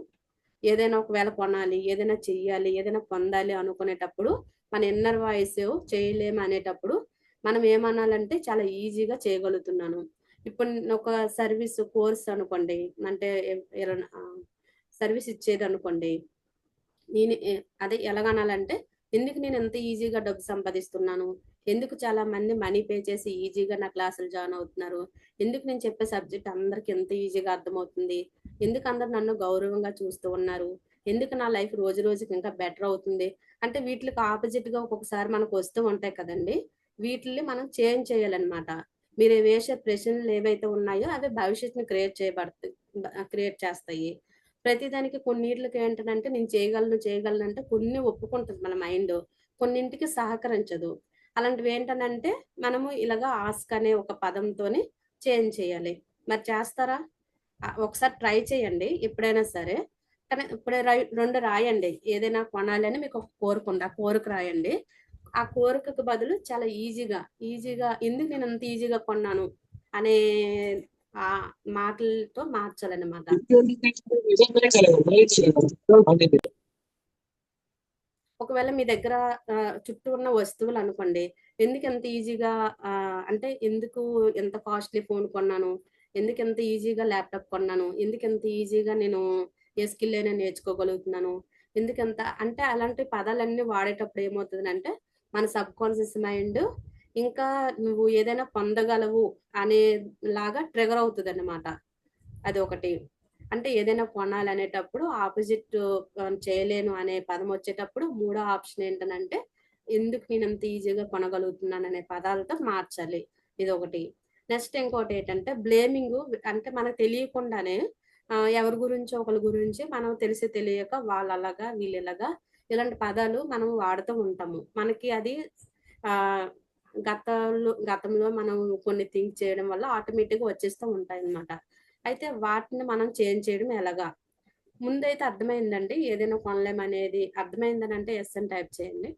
ఏదైనా ఒకవేళ కొనాలి, ఏదైనా చెయ్యాలి, ఏదైనా పొందాలి అనుకునేటప్పుడు మన ఇన్నర్ వాయిస్ చేయలేము అనేటప్పుడు మనం ఏమనాలంటే చాలా ఈజీగా చేయగలుగుతున్నాను. ఇప్పుడు ఒక సర్వీస్ కోర్స్ అనుకోండి, అంటే సర్వీస్ ఇచ్చేది అనుకోండి, నేను అదే ఎలాగనాలంటే ఎందుకు నేను ఎంత ఈజీగా డబ్బు సంపాదిస్తున్నాను, ఎందుకు చాలా మంది మనీ పే చేసి ఈజీగా నా క్లాసులు జాయిన్ అవుతున్నారు, ఎందుకు నేను చెప్పే సబ్జెక్ట్ అందరికి ఎంత ఈజీగా అర్థమవుతుంది, ఎందుకు అందరు నన్ను గౌరవంగా చూస్తూ ఉన్నారు, ఎందుకు నా లైఫ్ రోజు రోజుకి ఇంకా బెటర్ అవుతుంది. అంటే వీటికి ఆపోజిట్గా ఒక్కొక్కసారి మనకు వస్తూ ఉంటాయి కదండి. వీటిని మనం చేంజ్ చేయాలన్నమాట. మీరు వేసే ప్రశ్నలు ఏవైతే ఉన్నాయో అవి భవిష్యత్తుని క్రియేట్ చేస్తాయి. ప్రతిదానికి కొన్నిట్లకి ఏంటంటే నేను చేయగలను అంటే కొన్ని ఒప్పుకుంటుంది మన మైండ్, కొన్నింటికి సహకరించదు. అలాంటివి ఏంటనంటే మనము ఇలాగా ఆస్క్ అనే ఒక పదంతోని చేంజ్ చేయాలి. మరి చేస్తారా? ఒకసారి ట్రై చేయండి ఎప్పుడైనా సరే. కానీ ఇప్పుడే 2 రాయండి. ఏదైనా కొనాలని మీకు ఒక కోరిక ఉంది, ఆ కోరిక రాయండి. ఆ కోరికకు బదులు చాలా ఈజీగా ఎందుకు నేను అంత ఈజీగా కొన్నాను అనే ఆ మాటలతో మార్చాలన్నమాట. ఒకవేళ మీ దగ్గర చుట్టూ ఉన్న వస్తువులు అనుకోండి, ఎందుకు ఎంత ఈజీగా అంటే ఎందుకు ఎంత కాస్ట్లీ ఫోన్ కొన్నాను, ఎందుకు ఎంత ఈజీగా ల్యాప్టాప్ కొన్నాను, ఎందుకు ఎంత ఈజీగా నేను ఏ స్కిల్ అయినా నేర్చుకోగలుగుతున్నాను, ఎందుకంత అంటే అలాంటి పదాలన్నీ వాడేటప్పుడు ఏమవుతుందంటే మన సబ్ కాన్షియస్ మైండ్ ఇంకా నువ్వు ఏదైనా పొందగలవు అనేలాగా ట్రిగర్ అవుతుంది అన్నమాట. అది ఒకటి. అంటే ఏదైనా కొనాలనేటప్పుడు ఆపోజిట్ చేయలేను అనే పదం వచ్చేటప్పుడు మూడో ఆప్షన్ ఏంటనంటే ఎందుకు నేను అంత ఈజీగా కొనగలుగుతున్నాను అనే పదాలతో మార్చాలి. ఇదొకటి. నెక్స్ట్ ఇంకోటి ఏంటంటే బ్లేమింగ్, అంటే మనకు తెలియకుండానే ఎవరి గురించో ఒకరి గురించి మనం తెలిసి తెలియక వాళ్ళు అలాగా వీళ్ళు ఇలాగా ఇలాంటి పదాలు మనం వాడుతూ ఉంటాము. మనకి అది ఆ గతంలో మనం కొన్ని థింక్ చేయడం వల్ల ఆటోమేటిక్గా వచ్చేస్తూ ఉంటాయి అన్నమాట. అయితే వాటిని మనం చేంజ్ చేయడం ఎలాగా? ముందైతే అర్థమైందండి ఏదైనా కొనలేమనేది అర్థమైందని అంటే ఎస్ అని టైప్ చేయండి.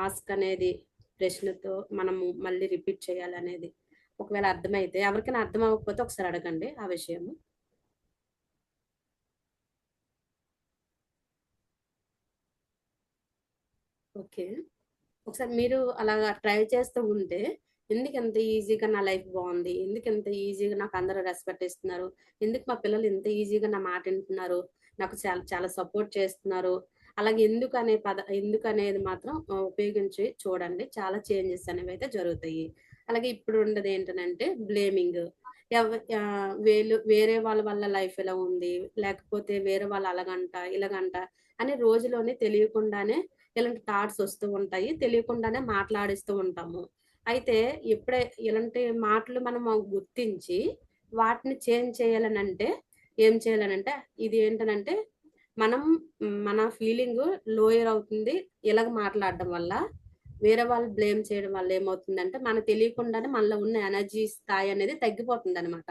ఆస్క్ అనేది ప్రశ్నతో మనము మళ్ళీ రిపీట్ చేయాలనేది ఒకవేళ అర్థమైతే, ఎవరికైనా అర్థం అవ్వకపోతే ఒకసారి అడగండి ఆ విషయము. ఓకే. ఒకసారి మీరు అలాగా ట్రై చేస్తూ ఉంటే ఎందుకు ఎంత ఈజీగా నా లైఫ్ బాగుంది, ఎందుకు ఎంత ఈజీగా నాకు అందరూ రెస్పెక్ట్ ఇస్తున్నారు, ఎందుకు మా పిల్లలు ఎంత ఈజీగా నా మాట వింటున్నారు, నాకు చాలా చాలా సపోర్ట్ చేస్తున్నారు, అలాగే ఎందుకు అనేది మాత్రం ఉపయోగించి చూడండి. చాలా చేంజెస్ అనేవి అయితే జరుగుతాయి. అలాగే ఇప్పుడు ఉండదు ఏంటనంటే బ్లేమింగ్. వేరే వాళ్ళ వల్ల లైఫ్ ఎలా ఉంది, లేకపోతే వేరే వాళ్ళు అలాగంట ఇలాగంట అని రోజులోనే తెలియకుండానే ఇలాంటి థాట్స్ వస్తూ ఉంటాయి. తెలియకుండానే మాట్లాడిస్తూ ఉంటాము. అయితే ఎప్పుడే ఇలాంటి మాటలు మనము గుర్తించి వాటిని చేంజ్ చేయాలనంటే ఏం చేయాలనంటే ఇది ఏంటనంటే మనం మన ఫీలింగ్ లోయర్ అవుతుంది ఇలాగ మాట్లాడడం వల్ల. వేరే వాళ్ళు బ్లేమ్ చేయడం వల్ల ఏమవుతుందంటే మనకు తెలియకుండానే మనలో ఉన్న ఎనర్జీ స్థాయి అనేది తగ్గిపోతుందనమాట.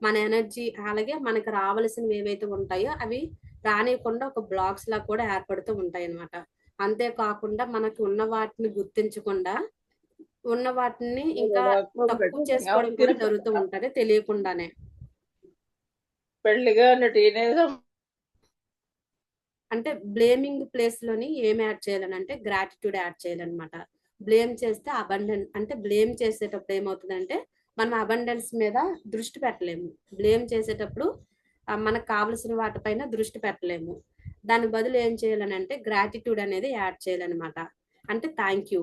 మన ఎనర్జీ అలాగే మనకు రావాల్సినవి ఏవైతే ఉంటాయో అవి రానియకుండా ఒక బ్లాక్స్ లా కూడా ఏర్పడుతూ ఉంటాయన్నమాట. అంతేకాకుండా మనకు ఉన్న వాటిని గుర్తించకుండా ఉన్న వాటిని ఇంకా తక్కువ చేసుకోవడం కూడా జరుగుతూ ఉంటది తెలియకుండానే. పెళ్లిగా టీనేజ్ అంటే బ్లేమింగ్ ప్లేస్ లోని ఏం యాడ్ చేయాలనంటే గ్రాటిట్యూడ్ యాడ్ చేయాలన్నమాట. బ్లేమ్ చేస్తే అంటే బ్లేమ్ చేసేటప్పుడు ఏమవుతుందంటే మనం అబండెన్స్ మీద దృష్టి పెట్టలేము. బ్లేమ్ చేసేటప్పుడు మనకు కావలసిన వాటిపైన దృష్టి పెట్టలేము. దాని బదులు ఏం చేయాలనంటే గ్రాటిట్యూడ్ అనేది యాడ్ చేయాలన్నమాట. అంటే థ్యాంక్ యూ,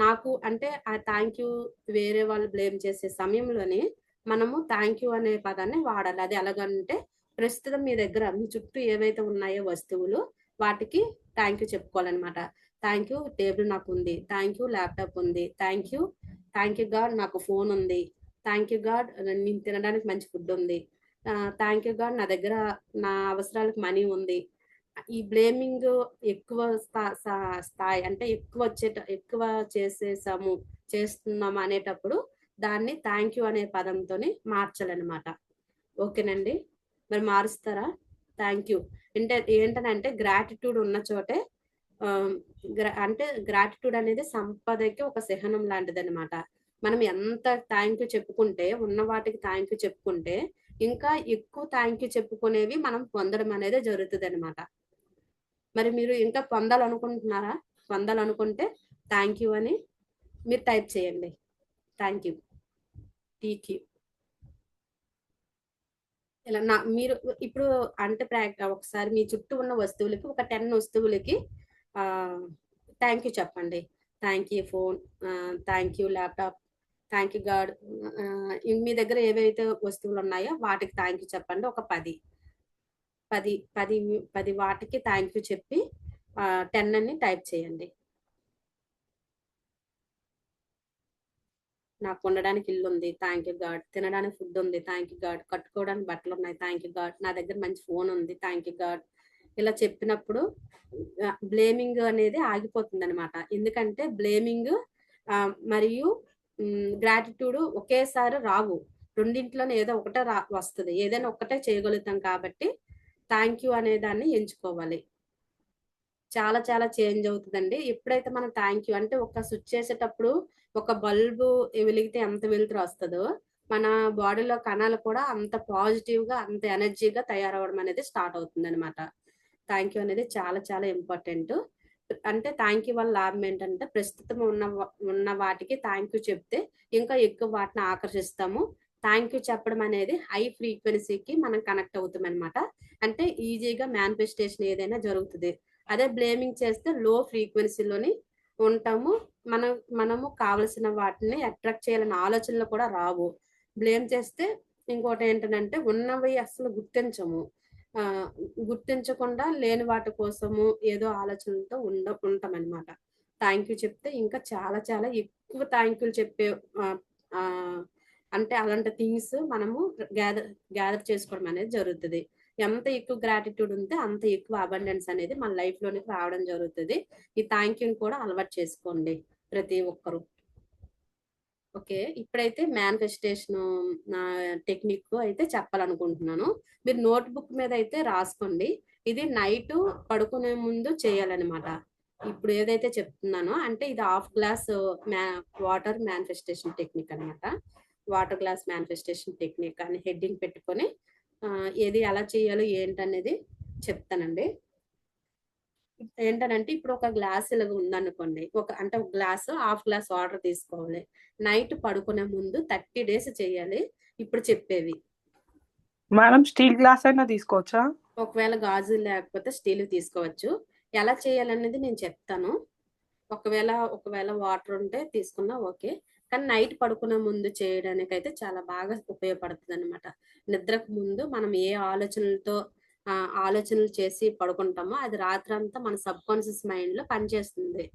నాకు అంటే ఆ థ్యాంక్ యూ వేరే వాళ్ళు బ్లేమ్ చేసే సమయంలోనే మనము థ్యాంక్ యూ అనే పదాన్ని వాడాలి. అది ఎలాగంటే ప్రస్తుతం మీ దగ్గర మీ చుట్టూ ఏవైతే ఉన్నాయో వస్తువులు వాటికి థ్యాంక్ యూ చెప్పుకోవాలనమాట. థ్యాంక్ యూ టేబుల్ నాకుంది. థ్యాంక్ యూ ల్యాప్‌టాప్ ఉంది. థ్యాంక్ యూ గాడ్ నాకు ఫోన్ ఉంది. థ్యాంక్ యూ గాడ్ నేను తినడానికి మంచి ఫుడ్ ఉంది. థ్యాంక్ యూ గాడ్ నా దగ్గర నా అవసరాలకు మనీ ఉంది. ఈ బ్లేమింగ్ ఎక్కువ స్థాయి అంటే ఎక్కువ చేస్తున్నాము అనేటప్పుడు దాన్ని థ్యాంక్ యూ అనే పదంతోని మార్చాలనమాట. ఓకేనండి. మరి మారుస్తారా? Thank you. ఏంటనంటే గ్రాటిట్యూడ్ ఉన్న చోటే అంటే గ్రాటిట్యూడ్ అనేది సంపదకి ఒక చిహ్నం లాంటిదనమాట. మనం ఎంత థ్యాంక్ యూ చెప్పుకుంటే ఉన్న వాటికి థ్యాంక్ యూ చెప్పుకుంటే ఇంకా ఎక్కువ థ్యాంక్ యూ చెప్పుకునేవి మనం పొందడం అనేది జరుగుతదనమాట. మరి మీరు ఇంకా పొందాలనుకుంటున్నారా? పొందాలనుకుంటే థ్యాంక్ యూ అని మీరు టైప్ చేయండి. Thank you. టీక్యూ. ఇలా మీరు ఇప్పుడు అంటే ఒకసారి మీ చుట్టూ ఉన్న వస్తువులకి ఒక 10 వస్తువులకి థ్యాంక్ యూ చెప్పండి. Thank you phone, thank you laptop, thank you God. మీ దగ్గర ఏవైతే వస్తువులు ఉన్నాయో వాటికి థ్యాంక్ యూ చెప్పండి. ఒక 10 వాటికి థ్యాంక్ యూ చెప్పి 10 అని టైప్ చేయండి. నాకు ఉండడానికి ఇల్లు ఉంది. Thank you God. తినడానికి ఫుడ్ ఉంది. Thank you God. కట్టుకోవడానికి బట్టలు ఉన్నాయి. Thank you God. నా దగ్గర మంచి ఫోన్ ఉంది. Thank you God. ఇలా చెప్పినప్పుడు బ్లేమింగ్ అనేది ఆగిపోతుందనమాట. ఎందుకంటే బ్లేమింగ్ మరియు గ్రాటిట్యూడ్ ఒకేసారి రావు. రెండింట్లోనే ఏదో ఒకటే వస్తది. ఏదైనా ఒక్కటే చేయగలుగుతాం కాబట్టి థ్యాంక్ యూ అనే దాన్ని ఎంచుకోవాలి. చాలా చాలా చేంజ్ అవుతుందండి. ఎప్పుడైతే మనం థ్యాంక్ యూ అంటే ఒక స్విచ్ చేసేటప్పుడు ఒక బల్బు వెలిగితే ఎంత వెలుతురు వస్తదో మన బాడీలో కణాలు కూడా అంత పాజిటివ్‌గా, అంత ఎనర్జీగా తయారవ్వడం అనేది స్టార్ట్ అవుతుందనమాట. థ్యాంక్ యూ అనేది చాలా చాలా ఇంపార్టెంట్. అంటే థ్యాంక్ యూ వల్ల లాభం ఏంటంటే ప్రస్తుతం ఉన్న వాటికి థ్యాంక్ యూ చెప్తే ఇంకా ఎక్కువ వాటిని ఆకర్షిస్తాము. థ్యాంక్ యూ చెప్పడం అనేది హై ఫ్రీక్వెన్సీకి మనం కనెక్ట్ అవుతామనమాట. అంటే ఈజీగా మేనిఫెస్టేషన్ ఏదైనా జరుగుతది. అదే బ్లేమింగ్ చేస్తే లో ఫ్రీక్వెన్సీలోని ఉంటాము. మనము కావలసిన వాటిని అట్రాక్ట్ చేయాలన్న ఆలోచనలు కూడా రావు. బ్లేమ్ చేస్తే ఇంకోటి ఏంటంటే ఉన్నవి అసలు గుర్తించము. గుర్తించకుండా లేని వాటి కోసము ఏదో ఆలోచనలతో ఉంటామన్నమాట. థ్యాంక్ యూ చెప్తే ఇంకా చాలా చాలా ఎక్కువ థ్యాంక్ యూలు చెప్పే అంటే అలాంటి థింగ్స్ మనము గ్యాదర్ చేసుకోవడం అనేది జరుగుతది. ఎంత ఎక్కువ గ్రాటిట్యూడ్ ఉంటే అంత ఎక్కువ అబండెన్స్ అనేది మన లైఫ్ లోనికి రావడం జరుగుతుంది. ఈ థ్యాంక్ యూని కూడా అలవాటు చేసుకోండి ప్రతి ఒక్కరు. ఓకే. ఇప్పుడైతే మేనిఫెస్టేషన్ టెక్నిక్ అయితే చెప్పాలనుకుంటున్నాను. మీరు నోట్‌బుక్ మీద అయితే రాసుకోండి. ఇది నైట్ పడుకునే ముందు చేయాలనమాట. ఇప్పుడు ఏదైతే చెప్తున్నానో అంటే ఇది half glass water manifestation technique అనమాట. వాటర్ గ్లాస్ మేనిఫెస్టేషన్ టెక్నిక్ అని హెడ్డింగ్ పెట్టుకొని ఏది ఎలా చేయాలో ఏంటనేది చెప్తానండి. ఏంటనంటే ఇప్పుడు ఒక గ్లాస్ ఇలాగ ఉందనుకోండి. ఒక గ్లాస్, హాఫ్ గ్లాస్ వాటర్ తీసుకోవాలి. నైట్ పడుకునే ముందు 30 డేస్ చేయాలి. ఇప్పుడు చెప్పేవి. మేడం స్టీల్ గ్లాస్ అయినా తీసుకోవచ్చా? ఒకవేళ గాజు లేకపోతే స్టీల్ తీసుకోవచ్చు. ఎలా చేయాలనేది నేను చెప్తాను. ఒకవేళ వాటర్ ఉంటే తీసుకున్నా ఓకే. కానీ నైట్ పడుకునే ముందు చేయడానికైతే చాలా బాగా ఉపయోగపడుతుందనమాట. నిద్రకు ముందు మనం ఏ ఆలోచనలు చేసి పడుకుంటామో అది రాత్రంతా మన సబ్‌కాన్షియస్ మైండ్‌లో పనిచేస్తుంది.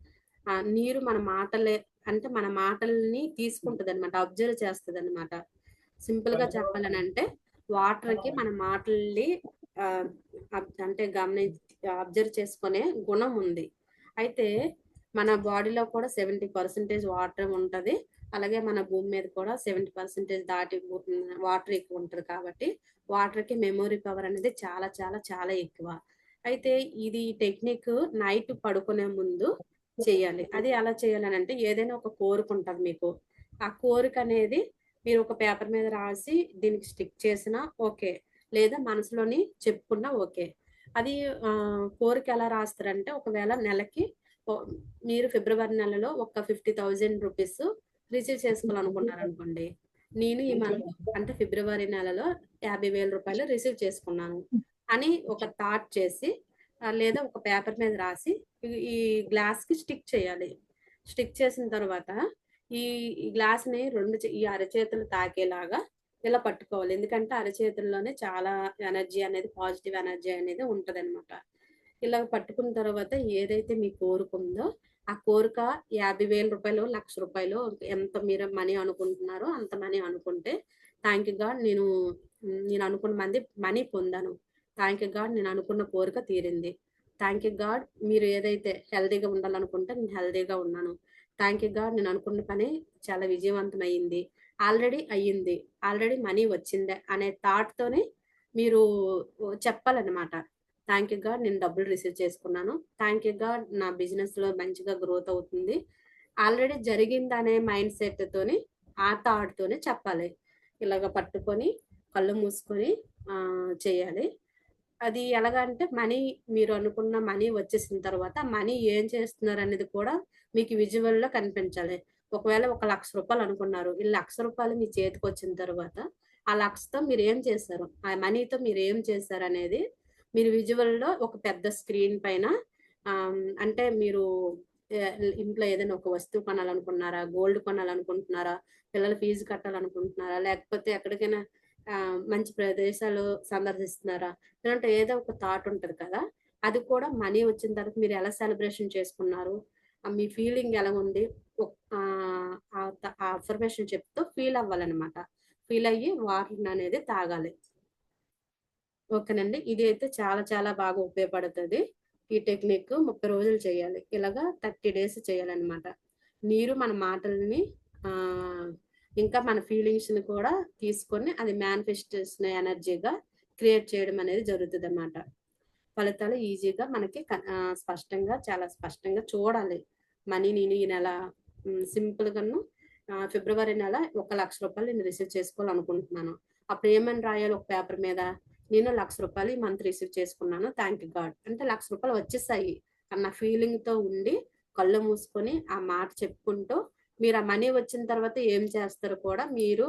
నీరు మన మాటల్ని తీసుకుంటదనమాట. అబ్జర్వ్ చేస్తదనమాట. సింపుల్‌గా చెప్పాలనంటే వాటర్‌కి మన మాటల్ని అంటే అబ్జర్వ్ చేసుకునే గుణం ఉంది. అయితే మన బాడీలో కూడా 70% వాటర్ ఉంటది. అలాగే మన భూమి మీద కూడా 70% దాటి వాటర్ ఎక్కువ ఉంటది కాబట్టి వాటర్‌కి మెమరీ పవర్ అనేది చాలా చాలా చాలా ఎక్కువ. అయితే ఇది టెక్నిక్ నైట్ పడుకునే ముందు చేయాలి. అది ఎలా చేయాలనంటే ఏదైనా ఒక కోరిక ఉంటది మీకు. ఆ కోరిక అనేది మీరు ఒక పేపర్ మీద రాసి దీనికి స్టిక్ చేసినా ఓకే. లేదా మనసులోని చెప్పుకున్నా ఓకే. అది కోరిక ఎలా రాస్తారంటే ఒకవేళ నెలకి మీరు ఫిబ్రవరి నెలలో ఒక 50,000 రూపీస్ రిసీవ్ చేసుకోవాలనుకున్నారనుకోండి. నేను ఈ మంత్ అంటే ఫిబ్రవరి నెలలో 50,000 రూపాయలు రిసీవ్ చేసుకున్నాను అని ఒక థాట్ చేసి లేదా ఒక పేపర్ మీద రాసి ఈ గ్లాస్‌కి స్టిక్ చేయాలి. స్టిక్ చేసిన తర్వాత ఈ ఈ గ్లాస్‌ని ఈ అరచేతులు తాకేలాగా ఇలా పట్టుకోవాలి. ఎందుకంటే అరచేతుల్లోనే చాలా ఎనర్జీ అనేది, పాజిటివ్ ఎనర్జీ అనేది ఉంటదనమాట. ఇలా పట్టుకున్న తర్వాత ఏదైతే మీ కోరికుందో, ఆ కోరిక రూ. 50,000, రూ. 1,00,000 ఎంత మీరు మనీ అనుకుంటున్నారో అంత మనీ అనుకుంటే, థాంక్ యూ గాడ్ నేను అనుకున్న మనీ పొందాను. థాంక్ యూ గాడ్ నేను అనుకున్న కోరిక తీరింది. థాంక్ యూ గాడ్ మీరు ఏదైతే హెల్తీగా ఉండాలనుకుంటే నేను హెల్తీగా ఉన్నాను. థాంక్ యూ గాడ్ నేను అనుకున్న పని చాలా విజయవంతమయింది. ఆల్రెడీ అయ్యింది. ఆల్రెడీ మనీ వచ్చిందే అనే థాట్‌తోని మీరు చెప్పాలనమాట. థాంక్ యూ గాడ్ నేను డబ్బులు రిసీవ్ చేసుకున్నాను. థాంక్ యూ గాడ్ నా బిజినెస్‌లో మంచిగా గ్రోత్ అవుతుంది. ఆల్రెడీ జరిగిందనే మైండ్ సెట్‌తోని, ఆ థాట్‌తోని చెప్పాలి. ఇలాగ పట్టుకొని, కళ్ళు మూసుకొని చేయాలి. అది ఎలాగంటే మీరు అనుకున్న మనీ వచ్చేసిన తర్వాత, మనీ ఏం చేస్తున్నారనేది కూడా మీకు విజువల్‌లో కనిపించాలి. ఒకవేళ ఒక రూ. 1,00,000 అనుకున్నారు. ఈ రూ. 1,00,000 మీ చేతికొచ్చిన తర్వాత, ఆ 1,00,000తో మీరేం చేశారు? ఆ మనీతో మీరేం చేశారనేది మీరు విజువల్‌లో ఒక పెద్ద స్క్రీన్ పైన అంటే మీరు ఇంట్లో ఏదైనా ఒక వస్తువు కొనాలనుకున్నారా? గోల్డ్ కొనాలనుకుంటున్నారా? పిల్లల ఫీజు కట్టాలనుకుంటున్నారా? లేకపోతే ఎక్కడికైనా మంచి ప్రదేశాలు సందర్శిస్తున్నారా? ఇలాంటి ఏదో ఒక థాట్ ఉంటది కదా! అది కూడా మనీ వచ్చిన తర్వాత మీరు ఎలా సెలబ్రేషన్ చేసుకున్నారు? మీ ఫీలింగ్ ఎలా ఉంది? ఆ అఫర్మేషన్ చెప్తూ ఫీల్ అవ్వాలనమాట. ఫీల్ అయ్యి వాటర్‌ననేది తాగాలి. ఓకేనండి. ఇది అయితే చాలా చాలా బాగా ఉపయోగపడుతది. ఈ టెక్నిక్ 30 రోజులు చేయాలి. ఇలాగా 30 డేస్ చేయాలనమాట. నీరు మన మాటలని ఆహ్, ఇంకా మన ఫీలింగ్స్‌ని కూడా తీసుకొని అది మేనిఫెస్టేషన్ ఎనర్జీగా క్రియేట్ చేయడం అనేది జరుగుతదనమాట. ఫలితాలు ఈజీగా మనకి స్పష్టంగా, చాలా స్పష్టంగా చూడాలి. నేను ఈ నెల సింపుల్‌గాను ఫిబ్రవరి నెల ఒక రూ. 1,00,000 నేను రిసీవ్ చేసుకోవాలనుకుంటున్నాను. అప్పుడు ఏమని రాయాలి ఒక పేపర్ మీద? నేను రూ. 1,00,000 ఈ మంత్ రిసీవ్ చేసుకున్నాను. Thank you God. అంటే రూ. 1,00,000 వచ్చేసాయి అన్న ఫీలింగ్‌తో ఉండి, కళ్ళు మూసుకొని ఆ మాట చెప్పుకుంటూ, మీరు ఆ మనీ వచ్చిన తర్వాత ఏం చేస్తారో కూడా మీరు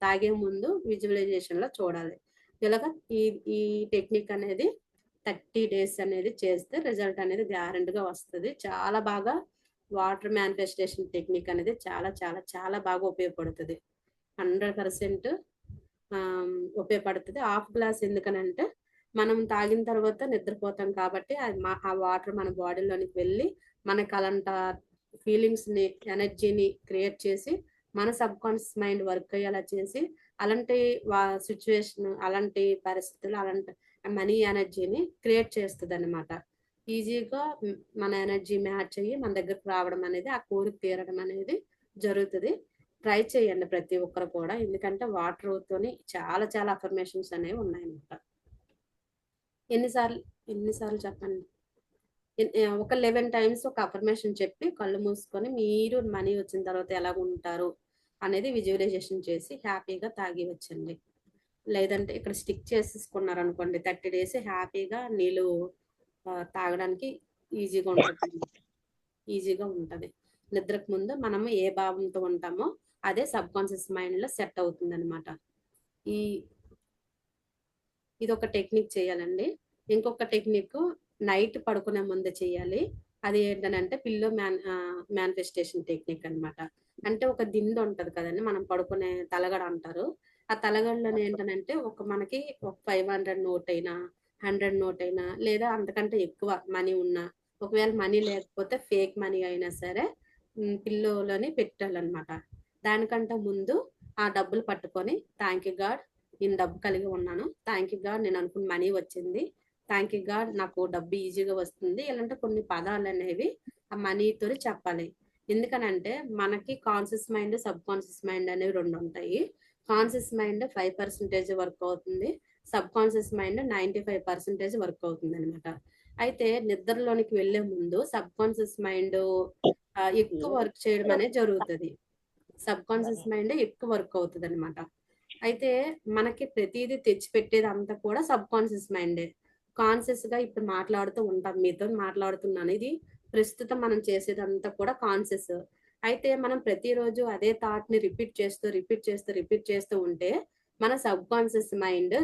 తాగే ముందు విజువలైజేషన్‌లో చూడాలి. ఇలాగ ఈ ఈ టెక్నిక్ అనేది 30 డేస్ అనేది చేస్తే రిజల్ట్ అనేది గ్యారంటీగా వస్తది. చాలా బాగా వాటర్ మేనిఫెస్టేషన్ టెక్నిక్ అనేది చాలా చాలా చాలా బాగా ఉపయోగపడుతది. 100% ఉపయోగపడుతది. హాఫ్ గ్లాస్ ఎందుకనంటే, మనం తాగిన తర్వాత నిద్రపోతాం కాబట్టి, ఆ వాటర్ మన బాడీలోనికి వెళ్ళి, మనకు అలాంట ఫీలింగ్స్‌ని, ఎనర్జీని క్రియేట్ చేసి, మన సబ్‌కాన్షియస్ మైండ్ వర్క్ అయ్యేలా చేసి, అలాంటి సిట్యుయేషన్, అలాంటి పరిస్థితులు, అలాంటి మనీ ఎనర్జీని క్రియేట్ చేస్తదనమాట. ఈజీగా మన ఎనర్జీ మ్యాచ్ అయ్యి మన దగ్గరికి రావడం అనేది, ఆ కోరిక తీరడం అనేది జరుగుతది. ట్రై చేయండి ప్రతి ఒక్కరు కూడా. ఎందుకంటే వాటర్‌తోని చాలా చాలా అఫర్మేషన్స్ అనేవి ఉన్నాయన్నమాట. ఎన్ని సార్లు ఎన్ని సార్లు చెప్పండి? ఒక 11 టైమ్స్ ఒక అఫర్మేషన్ చెప్పి కళ్ళు మూసుకొని మీరు మనీ వచ్చిన తర్వాత ఎలాగుంటారు అనేది విజువలైజేషన్ చేసి హ్యాపీగా తాగియొచ్చండి. లేదంటే ఇక్కడ స్టిక్ చేసేసుకున్నారనుకోండి 30 డేస్ హ్యాపీగా నీళ్ళు తాగడానికి ఈజీగా ఉంటది. ఈజీగా ఉంటది. నిద్రకు ముందు మనము ఏ భావంతో ఉంటామో అదే సబ్‌కాన్షియస్ మైండ్‌లో సెట్ అవుతుందనమాట. ఈ ఇదొక టెక్నిక్ చేయాలండి. ఇంకొక టెక్నిక్ నైట్ పడుకునే ముందు చేయాలి. అది ఏంటనంటే మేనిఫెస్టేషన్ టెక్నిక్ అనమాట. అంటే ఒక దిండు ఉంటది కదండీ! మనం పడుకునే తలగడ అంటారు. ఆ తలగడలోని ఏంటనంటే మనకి ఒక 500 నోట్ అయినా, 100 నోట్ అయినా లేదా అంతకంటే ఎక్కువ మనీ ఉన్నా, ఒకవేళ మనీ లేకపోతే ఫేక్ మనీ అయినా సరే పిల్లోలోని పెట్టాలనమాట. దానికంటే ముందు ఆ డబ్బులు పట్టుకొని థాంక్ యూ గాడ్ నేను డబ్బు కలిగి ఉన్నాను. థాంక్ యూ గాడ్ నేను అనుకున్న మనీ వచ్చింది. థాంక్ యూ గాడ్ నాకు డబ్బు ఈజీగా వస్తుంది. ఇలాంటి కొన్ని పదాలనేవి ఆ మనీతోని చెప్పాలి. ఎందుకనంటే మనకి conscious mind, sub conscious mind అనేవి 2 ఉంటాయి. కాన్షియస్ మైండ్ 5% వర్క్ అవుతుంది. సబ్ కాన్షియస్ మైండ్ 95% వర్క్ అవుతుందనమాట. అయితే నిద్రలోనికి వెళ్ళే ముందు సబ్ కాన్షియస్ మైండ్ ఎక్కువ వర్క్ చేయడం అనేది జరుగుతది. సబ్ కాన్షియస్ మైండే ఎక్కువ వర్క్ అవుతదనమాట. అయితే మనకి ప్రతీదీ తెచ్చిపెట్టేదంతా కూడా సబ్ కాన్షియస్ మైండే. కాన్షియస్‌గా ఇప్పుడు మాట్లాడుతూ ఉంటాం. మీతోని మాట్లాడుతున్నాను. ఇది ప్రస్తుతం మనం చేసేదంతా కూడా కాన్షియస్. అయితే మనం ప్రతిరోజు అదే థాట్‌ని రిపీట్ చేస్తూ ఉంటే మన సబ్ కాన్షియస్ మైండ్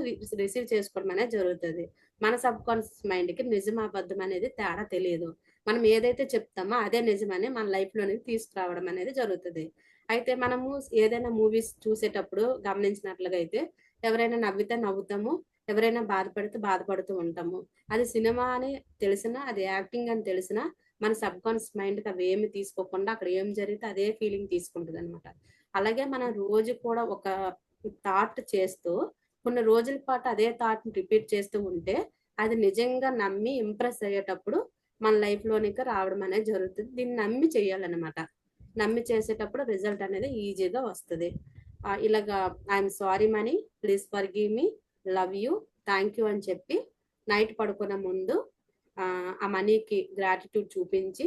రిసీవ్ చేసుకోవడం అనేది జరుగుతది. మన సబ్ కాన్షియస్ మైండ్‌కి నిజం, అబద్ధం అనేది తేడా తెలియదు. మనం ఏదైతే చెప్తామో అదే నిజమని మన లైఫ్‌లోనికి తీసుకురావడం అనేది జరుగుతది. అయితే మనము ఏదైనా మూవీస్ చూసేటప్పుడు గమనించినట్లుగా అయితే ఎవరైనా నవ్వితే నవ్వుతాము. ఎవరైనా బాధపడితే బాధపడుతూ ఉంటాము. అది సినిమా అని తెలిసినా, అది యాక్టింగ్ అని తెలిసినా మన సబ్‌కాన్షియస్ మైండ్‌కి అవేమి తీసుకోకుండా అక్కడ ఏం జరిగితే అదే ఫీలింగ్ తీసుకుంటదనమాట. అలాగే మనం రోజు కూడా ఒక థాట్ చేస్తూ కొన్ని రోజుల పాటు అదే థాట్‌ని రిపీట్ చేస్తూ ఉంటే అది నిజంగా నమ్మి ఇంప్రెస్ అయ్యేటప్పుడు మన లైఫ్‌లోనికి రావడం అనేది జరుగుతది. దీన్ని నమ్మి చేయాలనమాట. నమ్మి చేసేటప్పుడు రిజల్ట్ అనేది ఈజీగా వస్తది. ఇలాగా I'm sorry money, please forgive me, love you, thank you అని చెప్పి నైట్ పడుకునే ముందు ఆ మనీకి గ్రాటిట్యూడ్ చూపించి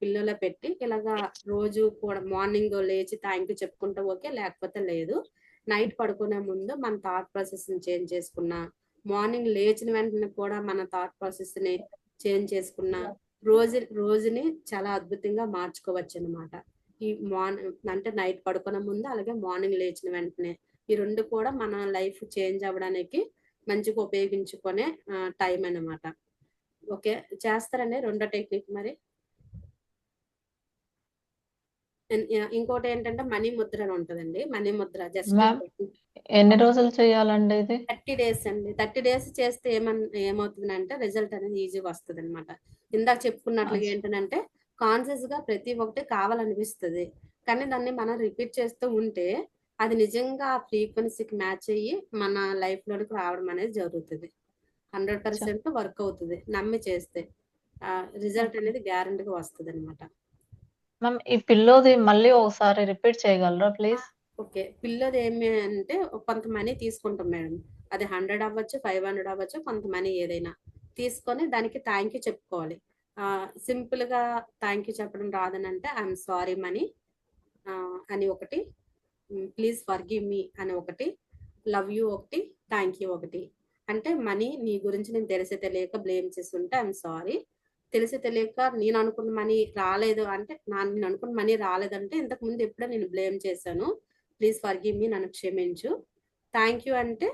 పిల్లోలో పెట్టి ఇలాగా రోజు కూడా మార్నింగ్ లేచి థ్యాంక్ యూ చెప్పుకుంటే ఓకే. లేకపోతే లేదు. నైట్ పడుకునే ముందు మన థాట్ ప్రాసెస్‌ని చేంజ్ చేసుకున్నా, మార్నింగ్ లేచిన వెంటనే కూడా మన థాట్ ప్రాసెస్‌ని చేంజ్ చేసుకున్నా, రోజుని చాలా అద్భుతంగా మార్చుకోవచ్చనమాట. ఈ అంటే నైట్ పడుకునే ముందు, అలాగే మార్నింగ్ లేచిన వెంటనే. ఈ 2 కూడా మన లైఫ్ చేంజ్ అవ్వడానికి మంచిగా ఉపయోగించుకునే టైం అనమాట. ఓకే. చేస్తారండి రెండో టెక్నిక్ మరి? ఇంకోటేంటంటే మనీ ముద్ర అని ఉంటదండి. మనీ ముద్ర జస్ట్ మ్యామ్ ఎన్ని రోజులు చేయాలండి ఇది? 30 డేస్ అండి. 30 డేస్ చేస్తే ఏమవుతుందంటే రిజల్ట్ అనేది ఈజీగా వస్తదనమాట. ఇందాక చెప్పుకున్నట్లుగా అచ్చ- ఏంటనంటే కాన్షియస్‌గా ప్రతి ఒక్కటి కావాలనిపిస్తది. కానీ దాన్ని మనం రిపీట్ చేస్తూ ఉంటే అది నిజంగా ఆ ఫ్రీక్వెన్సీకి మ్యాచ్ అయ్యి మన లైఫ్‌లోనికి రావడం అనేది జరుగుతది. అచ్చ. 100% వర్క్ అవుతది. నమ్మి చేస్తే. రిజల్ట్ ఓకే అనేది గ్యారంటీగా వస్తదనమాట. మ్యామ్ ఈ పిల్లోది మళ్ళీ ఒకసారి రిపీట్ చేయగలరా ప్లీజ్? ఓకే. పిల్లదేమి అంటే కొంత మనీ తీసుకుంటాం మేడం. అది 100 అవ్వచ్చు, 500 అవ్వచ్చు, కొంత మనీ ఏదైనా. తీసుకొని దానికి థాంక్ యూ చెప్పుకోవాలి. సింపుల్‌గా థాంక్ యూ చెప్పడం రాదనంటే ఐయామ్ సారీ మనీ అని ఒకటి, ప్లీజ్ ఫర్‌గివ్ మీ అని ఒకటి, లవ్ యూ ఒకటి, థాంక్ యూ ఒకటి. అంటే మనీ నీ గురించి నేను తెలిసి తెలియక బ్లేమ్ చేసుంటే ఐయామ్ సారీ. తెలిసి తెలియక నేను అనుకున్న మనీ రాలేదు అంటే నేను అనుకున్న మనీ రాలేదంటే ఇంతకుముందు ఎప్పుడో నేను బ్లేమ్ చేశాను. ప్లీజ్ ఫర్‌గివ్ మీ, నన్ను క్షమించు. థాంక్ యూ అంటే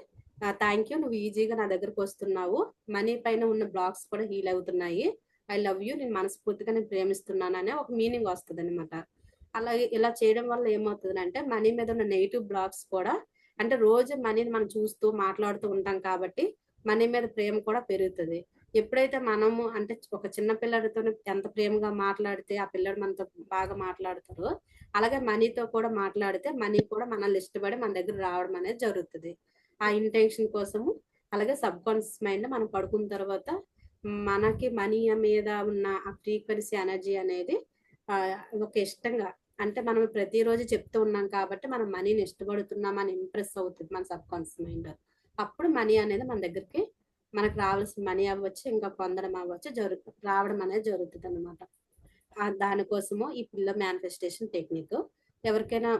థాంక్ యూ, నువ్వు ఈజీగా నా దగ్గరకొస్తున్నావు. మనీ పైన ఉన్న బ్లాక్స్ కూడా హీల్ అవుతున్నాయి. ఐ లవ్ యూ, నేను మనస్ఫూర్తిగా నేను ప్రేమిస్తున్నాను అనే ఒక మీనింగ్ వస్తదనమాట. అలాగే ఇలా చేయడం వల్ల ఏమవుతదంటే మనీ మీద ఉన్న నెగెటివ్ బ్లాక్స్ కూడా, అంటే రోజు మనీని మనం చూస్తూ మాట్లాడుతూ ఉంటాం కాబట్టి మనీ మీద ప్రేమ కూడా పెరుగుతది. ఎప్పుడైతే మనము అంటే ఒక చిన్న పిల్లాడితోని ఎంత ప్రేమగా మాట్లాడితే ఆ పిల్లాడు మనతో బాగా మాట్లాడతారో, అలాగే మనీతో కూడా మాట్లాడితే మనీ కూడా మనల్ని ఇష్టపడి మన దగ్గర రావడం అనేది జరుగుతది. ఆ ఇంటెన్షన్ కోసము అలాగే సబ్‌కాన్షియస్ మైండ్ మనం పడుకున్న తర్వాత మనకి మనీ మీద ఉన్న ఆ ఫ్రీక్వెన్సీ ఎనర్జీ అనేది ఒక ఇష్టంగా, అంటే మనం ప్రతిరోజు చెప్తూ ఉన్నాం కాబట్టి మనం మనీని ఇష్టపడుతున్నామని ఇంప్రెస్ అవుతది మన సబ్‌కాన్షియస్ మైండ్. అప్పుడు మనీ అనేది మన దగ్గరికి మనకు రావాల్సిన మనీ అవ్వచ్చు, ఇంకా పొందడం అవ్వచ్చు రావడం అనేది జరుగుతదనమాట. దానికోసము ఈ పిల్ల మేనిఫెస్టేషన్ టెక్నిక్. ఎవరికైనా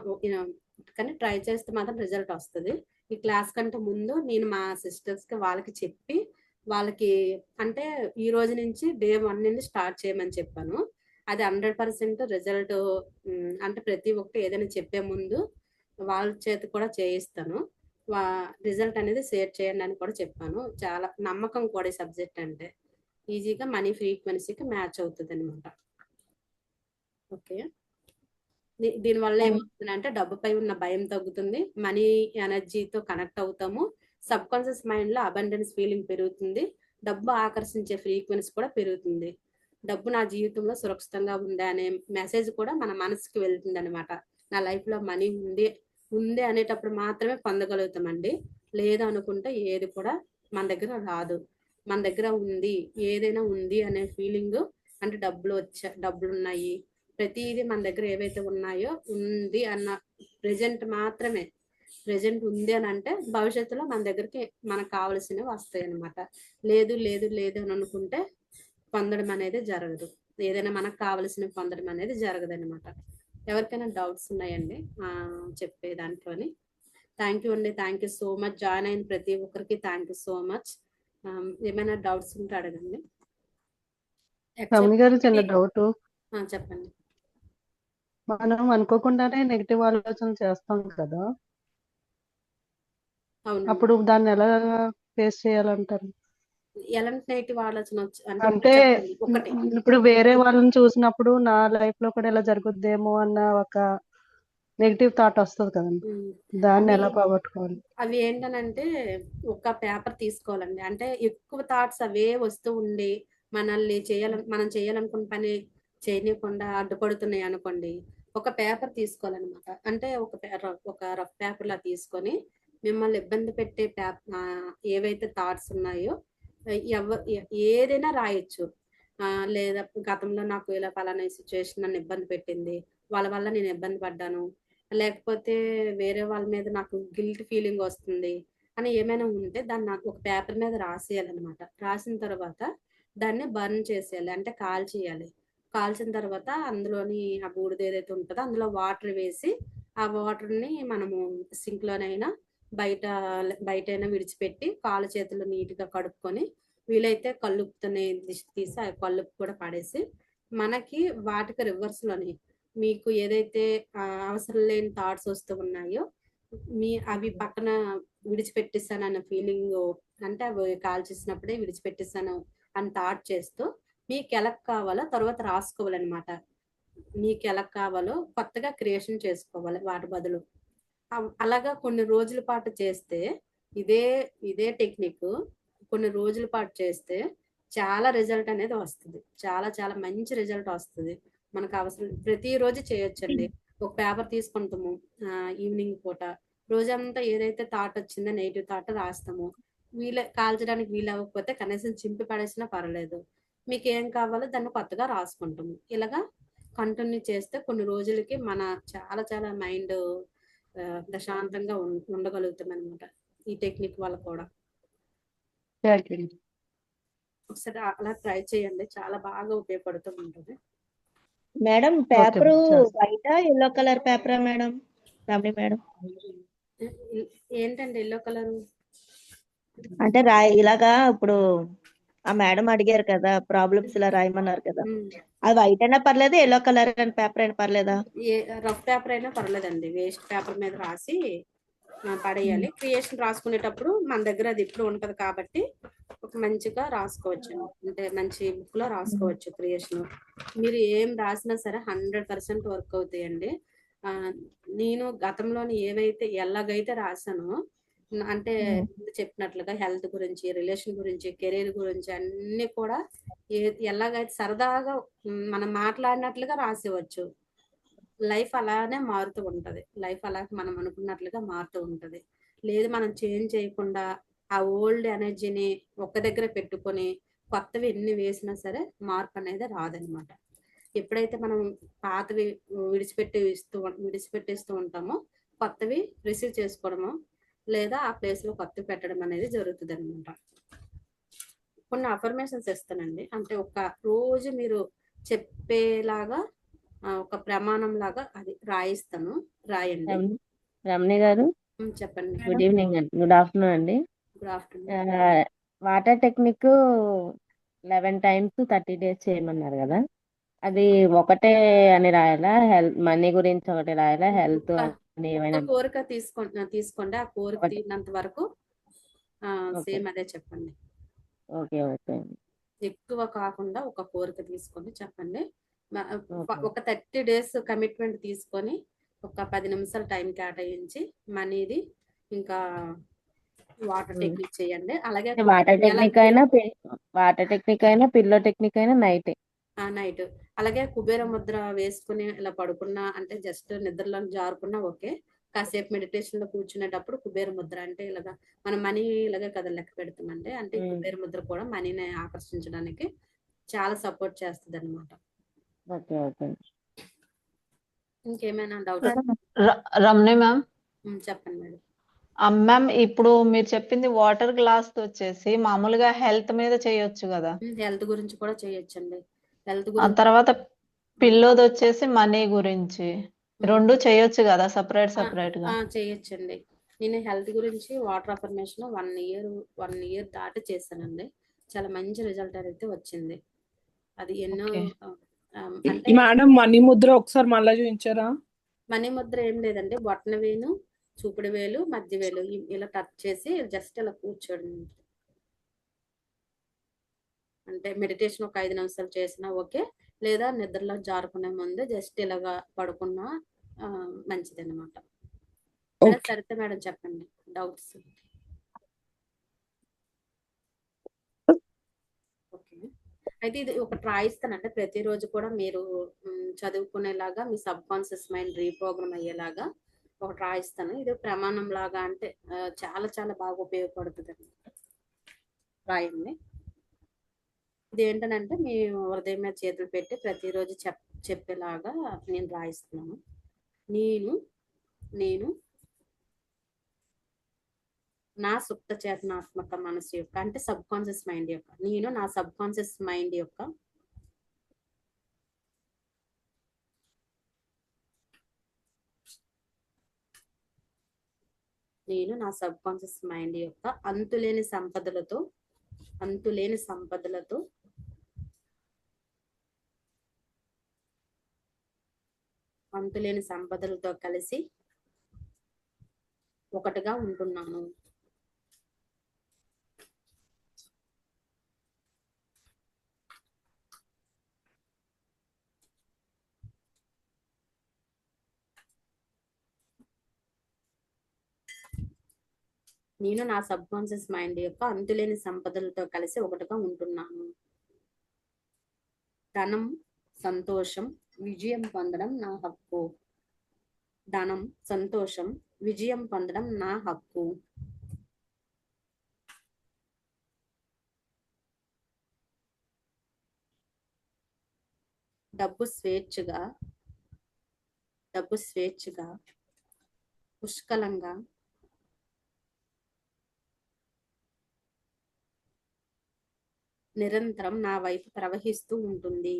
కానీ ట్రై చేస్తే మాత్రం రిజల్ట్ వస్తది. ఈ క్లాస్ కంటే ముందు నేను మా సిస్టర్స్‌కి వాళ్ళకి చెప్పి, వాళ్ళకి అంటే ఈ రోజు నుంచి డే 1 నుండి స్టార్ట్ చేయమని చెప్పాను. అది 100% రిజల్ట్. అంటే ప్రతి ఒక్కటి ఏదైనా చెప్పే ముందు వాళ్ళ చేత కూడా చేయిస్తాను. వా రిజల్ట్ అనేది షేర్ చేయండి అని కూడా చెప్పాను. చాలా నమ్మకం కూడా ఈ సబ్జెక్ట్ అంటే. ఈజీగా మనీ ఫ్రీక్వెన్సీకి మ్యాచ్ అవుతదనమాట. ఓకే. దీనివల్ల మ్యామ్ ఏమవుతుందంటే డబ్బుపై ఉన్న భయం తగ్గుతుంది. మనీ ఎనర్జీతో కనెక్ట్ అవుతాము. సబ్‌కాన్షియస్ మైండ్‌లో అబండెన్స్ ఫీలింగ్ పెరుగుతుంది. డబ్బు ఆకర్షించే ఫ్రీక్వెన్సీ కూడా పెరుగుతుంది. డబ్బు నా జీవితంలో సురక్షితంగా ఉంది అనే మెసేజ్ కూడా మన మనసుకి వెళ్తుందనమాట. నా లైఫ్‌లో మనీ ఉంది అనేటప్పుడు మాత్రమే పొందగలుగుతామండి. లేదు అనుకుంటే ఏది కూడా మన దగ్గర రాదు. మన దగ్గర ఉంది, ఏదైనా ఉంది అనే ఫీలింగు, అంటే డబ్బులున్నాయి, ప్రతీదీ మన దగ్గర ఏవైతే ఉన్నాయో ఉంది అన్న ప్రెజెంట్ మాత్రమే. ప్రెజెంట్ ఉంది అని అంటే భవిష్యత్తులో మన దగ్గరికి మనకు కావాల్సినవి వస్తాయన్నమాట. లేదు లేదు లేదు అని అనుకుంటే పొందడం అనేది జరగదు. ఏదైనా మనకు కావాల్సినవి పొందడం అనేది జరగదన్నమాట. ఎవరికైనా డౌట్స్ ఉన్నాయండి చెప్పే దాంట్లోని? థ్యాంక్ యూ అండి. Thank you so much. Join అయిన ప్రతి ఒక్కరికి థ్యాంక్ యూ సో మచ్. ఏమైనా డౌట్స్ ఉంటే అడగండి. రమణి యాక్చువల్లీ గారు చిన్న డౌట్. చెప్పండి. మనం అనుకోకుండానే నెగిటివ్ ఆలోచనలు చేస్తాం కదా, అవునండి. అప్పుడు దాన్ని ఎలా ఫేస్ చేయాలంటారు? ఎలాంటి నెగిటివ్ ఆలోచన అంటే అంటే చెప్పండి ఒకటి. ఇప్పుడు వేరే వాళ్ళని చూసినప్పుడు నా లైఫ్ లో కూడా ఇలా జరుగుద్దేమో అన్న ఒక నెగిటివ్ థాట్ వస్తుంది కదండి, ఉమ్. దాన్ని అవి ఎలా పోగొట్టుకోవాలి? అవి ఏంటనంటే ఒక పేపర్ తీసుకోవాలండి. అంటే ఎక్కువ థాట్స్ అవే వస్తూ ఉండి మనల్ని మనం చేయాలనుకున్న పని చేయనీయకుండా అడ్డుపడుతున్నాయి అనుకోండి, ఒక పేపర్ తీసుకోవాలన్నమాట. అంటే ఒక రఫ్ పేపర్ లా తీసుకొని మిమ్మల్ని ఇబ్బంది పెట్టే ఏవైతే థాట్స్ ఉన్నాయో ఏదైనా రాయొచ్చు. లేదా గతంలో నాకు ఇలా పలానా సిచ్యువేషన్ నన్ను ఇబ్బంది పెట్టింది, వాళ్ళ వల్ల నేను ఇబ్బంది పడ్డాను, లేకపోతే వేరే వాళ్ళ మీద నాకు గిల్ట్ ఫీలింగ్ వస్తుంది అని ఏమైనా ఉంటే దాన్ని నాకు ఒక పేపర్ మీద రాసేయాలన్నమాట. రాసిన తర్వాత దాన్ని బర్న్ చేసేయాలి, అంటే కాల్చేయాలి. కాల్చిన తర్వాత అందులోని ఆ బూడిద ఏదైతే ఉంటుందో అందులో వాటర్ వేసి ఆ వాటర్ని మనము సింక్లోనైనా బయట బయటైనా విడిచిపెట్టి కాలు చేతులు నీట్గా కడుక్కొని వీలైతే కల్లుపుతోనే దిష్టి తీసి ఆ కల్లుపు కూడా పడేసి మనకి వాటికి రివర్స్లోని మీకు ఏదైతే అవసరం లేని థాట్స్ వస్తూ ఉన్నాయో అవి పక్కన విడిచిపెట్టేస్తానన్న ఫీలింగ్, అంటే అవి కాల్ చేసినప్పుడే విడిచిపెట్టేస్తాను అని థాట్ చేస్తూ మీకు ఎలా కావాలో తర్వాత రాసుకోవాలన్నమాట. మీకు ఎలా కావాలో కొత్తగా క్రియేషన్ చేసుకోవాలి వాటి బదులు. అలాగా కొన్ని రోజుల పాటు చేస్తే ఇదే ఇదే టెక్నిక్ కొన్ని రోజుల పాటు చేస్తే చాలా రిజల్ట్ అనేది వస్తుంది. చాలా చాలా మంచి రిజల్ట్ వస్తుంది. మనకు అవసరం ప్రతిరోజు చేయొచ్చండి. ఒక పేపర్ తీసుకుంటాము, ఈవినింగ్ పూట రోజంతా ఏదైతే థాట్ వచ్చిందో నెగిటివ్ థాట్ రాస్తాము. కాల్చడానికి వీలవ్వకపోతే కనీసం చింపి పడేసినా పర్లేదు. మీకు ఏం కావాలో దాన్ని కొత్తగా రాసుకుంటాము. ఇలాగా కంటిన్యూ చేస్తే కొన్ని రోజులకి మన చాలా చాలా మైండ్ ప్రశాంతంగా ఉండగలుగుతాం అనమాట. ఈ టెక్నిక్ వల్ల కూడా ఒకసారి అలా ట్రై చేయండి, చాలా బాగా ఉపయోగపడుతూ ఉంటుంది. మేడం ఓకే పేపరు చేస్తాను. వైట్ ఎల్లో కలర్ పేపరా మేడం? రమణి మేడం ఏంటండి ఎల్లో కలర్ అంటే ఇలాగా ఇప్పుడు ఆ మేడం అడిగారు కదా, ప్రాబ్లమ్స్ ఇలా రాయమన్నారు కదా, అది వైట్ అయినా పర్లేదు ఎల్లో కలర్ అయిన పేపర్ అయినా పర్లేదా? ఏ రఫ్ పేపర్ అయినా పర్లేదండి, వేస్ట్ పేపర్ మీద రాసి పడేయాలి. క్రియేషన్ రాసుకునేటప్పుడు మన దగ్గర అది ఇప్పుడు ఉంటది కాబట్టి ఒక మంచిగా రాసుకోవచ్చు, అంటే మంచి బుక్ లో రాసుకోవచ్చు. క్రియేషన్ మీరు ఏం రాసినా సరే 100% వర్క్ అవుతాయండి. నేను గతంలోని ఏవైతే ఎలాగైతే రాసానో, అంటే చెప్పినట్లుగా హెల్త్ గురించి, రిలేషన్ గురించి, కెరీర్ గురించి అన్ని కూడా ఎలాగైతే సరదాగా మనం మాట్లాడినట్లుగా రాసేవచ్చు. లైఫ్ అలానే మారుతూ ఉంటది. లైఫ్ అలా మనం అనుకున్నట్లుగా మారుతూ ఉంటది. లేదు మనం చేంజ్ చేయకుండా ఆ ఓల్డ్ ఎనర్జీని ఒక్క దగ్గర పెట్టుకొని కొత్తవి ఎన్ని వేసినా సరే మార్పు అనేది రాదనమాట. ఎప్పుడైతే మనం పాతవి విడిచిపెట్టేస్తూ ఉంటామో కొత్తవి రిసీవ్ చేసుకోవడము లేదా ఆ ప్లేస్ లో కొత్తవి పెట్టడం అనేది జరుగుతుంది అనమాట. కొన్ని అఫర్మేషన్స్ ఇస్తానండి, అంటే ఒక రోజు మీరు చెప్పేలాగా ఒక ప్రమాణం లాగా అది రాయిస్తాను, రాయండి. రమణి గారు చెప్పండి. గుడ్ ఈవినింగ్ అండి, గుడ్ ఆఫ్టర్నూన్ అండి. Good afternoon. Water technique 11 times 30 days చేయమన్నారు కదా, అది ఒకటే అని రాయాలా? మనీ గురించి ఒకటి రాయాలా? హెల్త్ అని ఏమైనా? కోరిక తీసుకోండి, ఆ కోరిక తీరినంత వరకు సేమ్ అదే చెప్పండి. Okay okay. ఎక్కువ కాకుండా ఒక కోరిక తీసుకొని చెప్పండి. ఒక 30 days కమిట్మెంట్ తీసుకొని ఒక 10 నిమిషాలు టైం కేటాయించి మనీది ఇంకా వాటర్ టెక్నిక్ చేయండి. అలాగే వాటర్ టెక్నిక్ అయినా పిల్లో టెక్నిక్ అయినా నైట్. అలాగే కుబేర ముద్ర వేసుకుని ఇలా పడుకున్నా, అంటే జస్ట్ నిద్రలో జారుకున్నా ఓకే. కాసేపు మెడిటేషన్ లో కూర్చునేటప్పుడు కుబేర ముద్ర, అంటే ఇలాగా మనం మనీ ఇలాగే కదా లెక్క పెడుతుందంటే, అంటే కుబేర ముద్ర కూడా మనీని ఆకర్షించడానికి చాలా సపోర్ట్ చేస్తుంది అనమాట. Okay okay. ఇంకేమైనా డౌట్? రమణి మ్యామ్ చెప్పండి మేడం. మ్యామ్ ఇప్పుడు మీరు చెప్పింది వాటర్ గ్లాస్ వచ్చేసి మామూలుగా హెల్త్ మీద చేయొచ్చు కదా, హెల్త్ గురించి కూడా చేయొచ్చండి. హెల్త్ ఆ గురించి తర్వాత పిల్లోది వచ్చేసి మనీ గురించి, రెండు చేయొచ్చు కదా సపరేట్ గా? చేయొచ్చండి. నేను హెల్త్ గురించి వాటర్ అఫర్మేషన్ 1 year దాటి చేశానండి. చాలా మంచి రిజల్ట్ అయితే వచ్చింది. అది ఎన్నో అంటే మేడం మనీ ముద్ర ఒకసారి మళ్ళీ చూపించారా? మనీ ముద్ర ఏం లేదండి, బొట్టన వేలు, చూపుడు వేలు, మధ్య వేలు ఇలా టచ్ చేసి జస్ట్ ఇలా కూర్చోండి. అంటే మెడిటేషన్ ఒక 5 నిమిషాలు చేసినా ఓకే. లేదా నిద్రలో జారుకునే ముందు జస్ట్ ఇలాగా పడుకున్నా మంచిదన్నమాట. Madam okay. సరిత మేడం చెప్పండి డౌట్స్. ఓకే. అయితే ఇది ఒకటి రాయిస్తానంటే ప్రతిరోజు కూడా మీరు చదువుకునేలాగా మీ సబ్ కాన్షియస్ మైండ్ రీప్రోగ్రామ్ అయ్యేలాగా ఒకటి రాయిస్తాను. ఇది ప్రమాణం లాగా అంటే చాలా చాలా బాగా ఉపయోగపడుతుంది అన్నమాట. రాయండి. ఇది ఏంటనంటే మీ హృదయం మీద చేతులు పెట్టి ప్రతిరోజు చెప్పేలాగా నేను రాయిస్తున్నాను. నేను నా సుప్త చేతనాత్మక మనసు యొక్క అంటే సబ్ కాన్షియస్ మైండ్ యొక్క నేను నా సబ్ కాన్షియస్ మైండ్ యొక్క నేను నా సబ్ కాన్షియస్ మైండ్ యొక్క అంతులేని సంపదలతో కలిసి ఒకటిగా ఉంటున్నాను. నేను నా సబ్ కాన్షియస్ మైండ్ యొక్క అంతులేని సంపదలతో కలిసి ఒకటిగా ఉంటున్నాను. ధనం, సంతోషం, విజయం పొందడం నా హక్కు. ధనం, సంతోషం, విజయం పొందడం నా హక్కు. డబ్బు స్వేచ్ఛగా పుష్కలంగా నిరంతరం నా వైపు ప్రవహిస్తూ ఉంటుంది.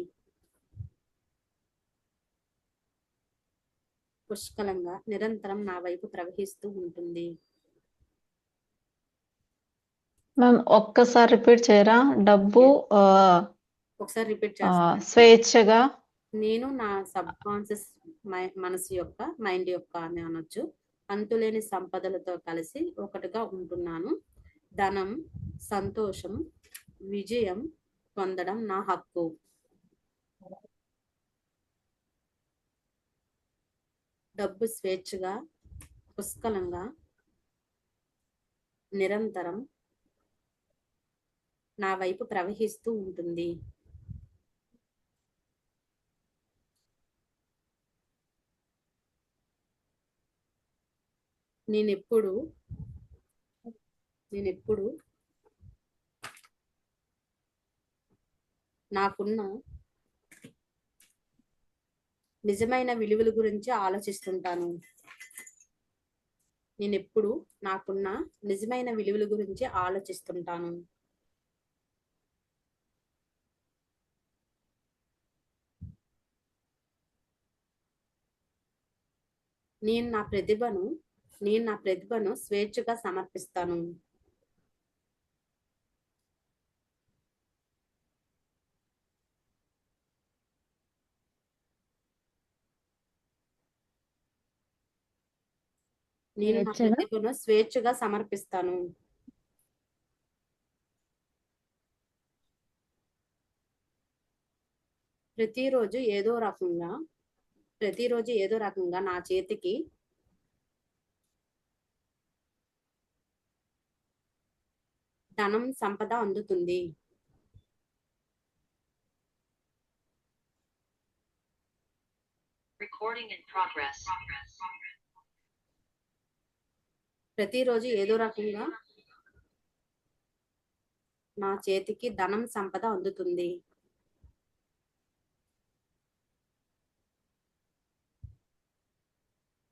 పుష్కలంగా నిరంతరం నా వైపు ప్రవహిస్తూ ఉంటుంది. మ్యామ్ ఒక్కసారి రిపీట్ చేయరా? డబ్బు ఒకసారి రిపీట్ చేస్తాను. స్వేచ్ఛగా నేను నా సబ్ కాన్షియస్ మనసు యొక్క మైండ్ యొక్క అని అనొచ్చు అంతులేని సంపదలతో కలిసి ఒకటిగా ఉంటున్నాను. ధనం, సంతోషం, విజయం పొందడం నా హక్కు. డబ్బు స్వేచ్ఛగా పుష్కలంగా నిరంతరం నా వైపు ప్రవహిస్తూ ఉంటుంది. నేనెప్పుడు నాకున్న నిజమైన విలువల గురించి ఆలోచిస్తుంటాను. నేనెప్పుడు నాకున్న నిజమైన విలువల గురించి ఆలోచిస్తుంటాను. నేను నా ప్రతిభను స్వేచ్ఛగా సమర్పిస్తాను. నేను నా ప్రతిభను స్వేచ్ఛగా సమర్పిస్తాను. ప్రతిరోజు ఏదో రకంగా నా చేతికి ధనం, సంపద అందుతుంది. ప్రతిరోజు ఏదో రకంగా నా చేతికి ధనం, సంపద అందుతుంది.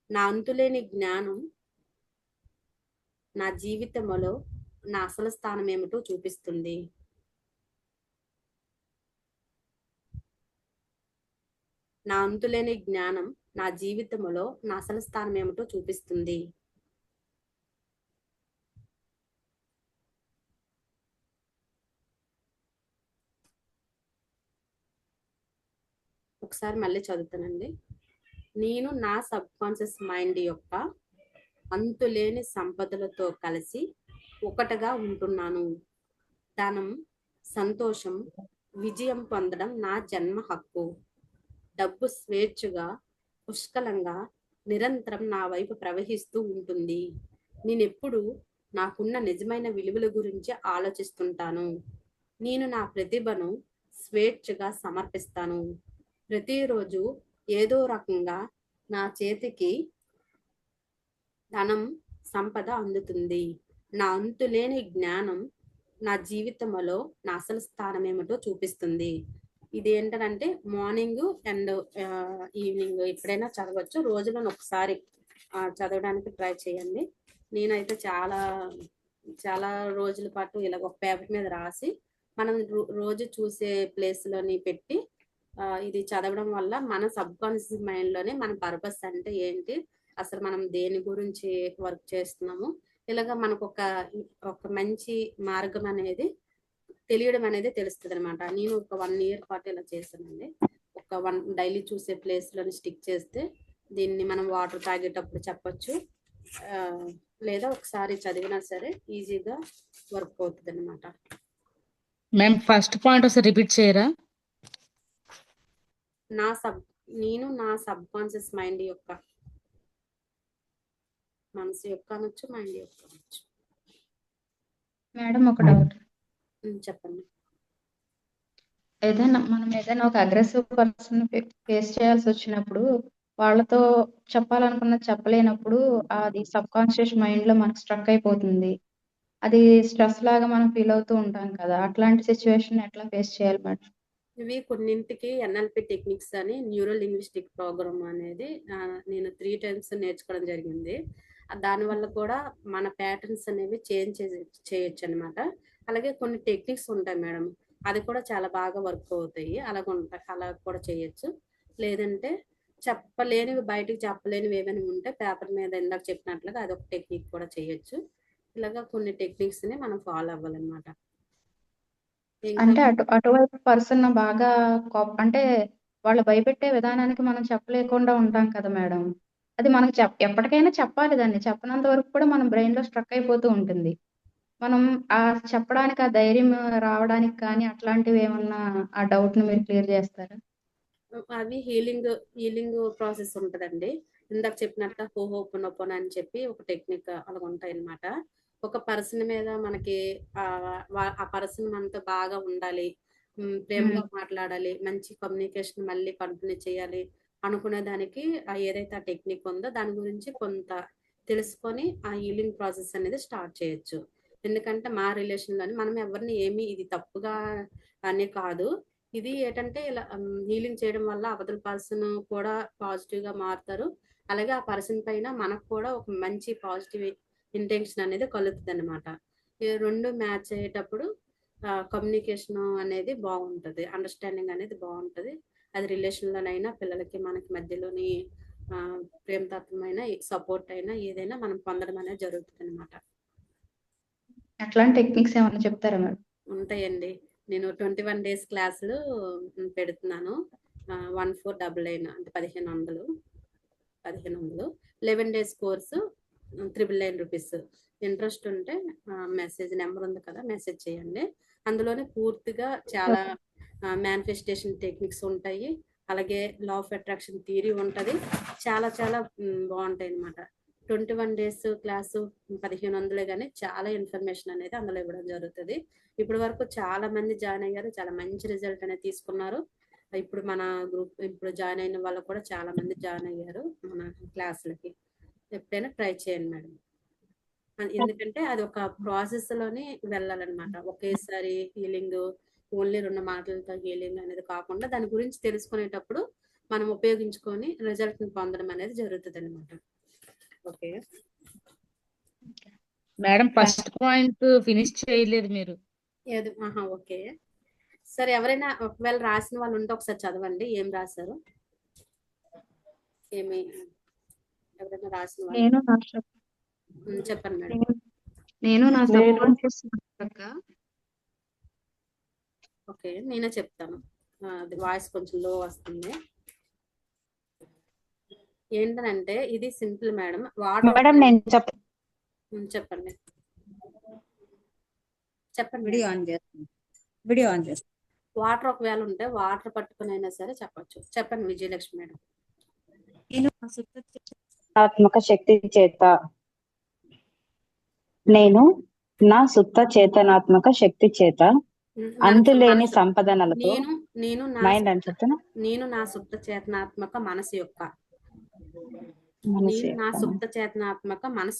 నా అంతులేని జ్ఞానం నా జీవితంలో నా అసలు స్థానం ఏమిటో చూపిస్తుంది. నా అంతులేని జ్ఞానం నా జీవితంలో నా అసలు స్థానం ఏమిటో చూపిస్తుంది. ఒకసారి మళ్ళీ చదువుతానండి. నేను నా సబ్ కాన్షియస్ మైండ్ యొక్క అంతులేని సంపదలతో కలిసి ఒకటిగా ఉంటున్నాను. ధనం, సంతోషం, విజయం పొందడం నా జన్మ హక్కు. డబ్బు స్వేచ్ఛగా, పుష్కలంగా, నిరంతరం నా వైపు ప్రవహిస్తూ ఉంటుంది. నేనెప్పుడు నాకున్న నిజమైన విలువల గురించి ఆలోచిస్తుంటాను. నేను నా ప్రతిభను స్వేచ్ఛగా సమర్పిస్తాను. ప్రతిరోజు ఏదో రకంగా నా చేతికి ధనం, సంపద అందుతుంది. నా అంతులేని జ్ఞానం నా జీవితంలో నా అసలు స్థానం ఏమిటో చూపిస్తుంది. ఇది ఏంటంటే మార్నింగ్ అండ్ ఈవినింగ్ ఎప్పుడైనా చదవచ్చు. రోజులో ఒకసారి చదవడానికి ట్రై చేయండి. నేనైతే చాలా చాలా రోజుల పాటు ఇలా ఒక పేపర్ మీద రాసి మనం రోజు చూసే ప్లేస్లోని పెట్టి ఇది చదవడం వల్ల మన సబ్ కాన్షియస్ మైండ్లోనే మన పర్పస్ అంటే ఏంటి, అసలు మనం దేని గురించి వర్క్ చేస్తున్నాము, ఇలాగ మనకు ఒక మంచి మార్గం అనేది తెలియడం అనేది తెలుస్తుంది అనమాట. నేను ఒక 1 year పాటు ఇలా చేశానండి. ఒక డైలీ చూసే ప్లేస్లోని స్టిక్ చేస్తే దీన్ని మనం వాటర్ తాగేటప్పుడు చెప్పచ్చు, లేదా ఒకసారి చదివినా సరే ఈజీగా వర్క్ అవుతుంది అనమాట. మ్యామ్ ఫస్ట్ పాయింట్ ఒకసారి రిపీట్ చేయరా? నేను నా సబ్ కాన్షియస్ మైండ్ యొక్క, మనసు యొక్క అనొచ్చు, మైండ్ యొక్క అనొచ్చు. మేడం ఒక డౌట్. చెప్పండి. మనం ఏదైనా ఒక అగ్రెసివ్ పర్సన్ ఫేస్ చేయాల్సి వచ్చినప్పుడు వాళ్ళతో చెప్పాలనుకున్నది చెప్పలేనప్పుడు అది సబ్ కాన్షియస్ మైండ్ లో మనకు స్ట్రక్ అయిపోతుంది. అది స్ట్రెస్ లాగా మనం ఫీల్ అవుతూ ఉంటాం కదా, అట్లాంటి సిచ్యువేషన్ ఎట్లా ఫేస్ చేయాలి మేడం? ఇవి కొన్నింటికి ఎన్ఎల్పి టెక్నిక్స్ అని న్యూరో లింగ్విస్టిక్ ప్రోగ్రామ్ అనేది నేను 3 times నేర్చుకోవడం జరిగింది. దానివల్ల కూడా మన ప్యాటర్న్స్ అనేవి చేంజ్ చేయొచ్చు అనమాట. అలాగే కొన్ని టెక్నిక్స్ ఉంటాయి మేడం, అది కూడా చాలా బాగా వర్క్ అవుతాయి. అలా కూడా చేయొచ్చు. లేదంటే చెప్పలేనివి, బయటికి చెప్పలేనివి ఏమైనా ఉంటే పేపర్ మీద ఇందాక చెప్పినట్లుగా అదొక టెక్నిక్ కూడా చేయొచ్చు. ఇలాగా కొన్ని టెక్నిక్స్ ని మనం ఫాలో అవ్వాలన్నమాట. అంటే అటువైపు పర్సన్ బాగా అంటే వాళ్ళు భయపెట్టే విధానానికి మనం చెప్పలేకుండా ఉంటాం కదా మేడం. అది మనకు ఎప్పటికైనా చెప్పాలి, దాన్ని చెప్పనంత వరకు కూడా మన బ్రెయిన్ లో స్ట్రక్ అయిపోతూ ఉంటుంది. మనం చెప్పడానికి ఆ ధైర్యం రావడానికి కానీ అట్లాంటివి ఏమన్నా ఆ డౌట్ ని మీరు క్లియర్ చేస్తారా? అవి హీలింగ్ ప్రాసెస్ ఉంటదండి. ఇందాక చెప్పినట్టు హోహోపనోపన అని చెప్పి ఒక టెక్నిక్ అలా ఉంటాయి అన్నమాట. ఒక పర్సన్ మీద మనకి ఆ పర్సన్ మనతో బాగా ఉండాలి, ప్రేమగా మాట్లాడాలి, మంచి కమ్యూనికేషన్ మళ్ళీ కంటిన్యూ చేయాలి అనుకునే దానికి ఏదైతే ఆ టెక్నిక్ ఉందో దాని గురించి కొంత తెలుసుకొని ఆ హీలింగ్ ప్రాసెస్ అనేది స్టార్ట్ చేయొచ్చు. ఎందుకంటే మా రిలేషన్లోని మనం ఎవరిని ఏమి ఇది తప్పుగా అనే కాదు, ఇది ఏంటంటే ఇలా హీలింగ్ చేయడం వల్ల అవతల పర్సన్ కూడా పాజిటివ్ గా మారుతారు. అలాగే ఆ పర్సన్ పైన మనకు కూడా ఒక మంచి పాజిటివ్ ఇంటెన్షన్ అనేది కలుగుతుంది అనమాట. ఈ 2 మ్యాచ్ అయ్యేటప్పుడు కమ్యూనికేషన్ అనేది బాగుంటది, అండర్స్టాండింగ్ అనేది బాగుంటది. అది రిలేషన్లోనైనా, పిల్లలకి మనకి మధ్యలోని ప్రేమతత్వమైన సపోర్ట్ అయినా ఏదైనా మనం పొందడం అనేది జరుగుతుంది అనమాట. అట్లాంటి టెక్నిక్స్ ఏమైనా చెప్తారా మేడం? ఉంటాయండి. నేను 21 days క్లాసులు పెడుతున్నాను. 1499 అంటే 1500. 11 days కోర్సు 999 రూపీస్. ఇంట్రెస్ట్ ఉంటే మెసేజ్ నెంబర్ ఉంది కదా, మెసేజ్ చేయండి. అందులోనే పూర్తిగా చాలా మేనిఫెస్టేషన్ టెక్నిక్స్ ఉంటాయి. అలాగే లా ఆఫ్ అట్రాక్షన్ థియరీ ఉంటుంది. చాలా చాలా బాగుంటాయి అన్నమాట. 21 days క్లాసు 1500 కానీ చాలా ఇన్ఫర్మేషన్ అనేది అందులో ఇవ్వడం జరుగుతుంది. ఇప్పటి వరకు చాలా మంది జాయిన్ అయ్యారు, చాలా మంచి రిజల్ట్ అనేది తీసుకున్నారు. ఇప్పుడు మన గ్రూప్ ఇప్పుడు జాయిన్ అయిన వాళ్ళు కూడా చాలా మంది జాయిన్ అయ్యారు మన క్లాసులకి. ఎప్పుడైనా ట్రై చేయండి మేడం. ఎందుకంటే అది ఒక ప్రాసెస్ లోనే వెళ్ళాలన్నమాట. ఒకేసారి హీలింగ్ ఓన్లీ 2 మాటలతో హీలింగ్ అనేది కాకుండా దాని గురించి తెలుసుకునేటప్పుడు మనం ఉపయోగించుకొని రిజల్ట్ ని పొందడం అనేది జరుగుతుంది అనమాట. Okay madam first point finish చేయలేదు మీరు. ఓకే సరే, ఎవరైనా ఒకవేళ రాసిన వాళ్ళు ఉంటే ఒకసారి చదవండి ఏం రాశారు. ఏమి ఎవరైనా రాసిన వాళ్ళు చెప్పండి మేడం. నేను నా సబ్కాన్షియస్ ఓకే నేనే చెప్తాను. అది వాయిస్ కొంచెం లో వస్తుంది. ఏంటంటే ఇది సింపుల్ మేడం. మేడం నేను చెప్పండి. వీడియో ఆన్ చేస్తాను. వీడియో ఆన్ చేస్తాను. వాటర్ ఒకవేళ ఉంటే వాటర్ పట్టుకుని అయినా సరే చెప్పొచ్చు. చెప్పండి విజయలక్ష్మి మేడం. నేను నా సుప్త చేతనాత్మక శక్తి చేత అంతులేని సంపదనలతో మైండ్ అని చెప్తున్నా. నేను నా సుప్త చేతనాత్మక మనసు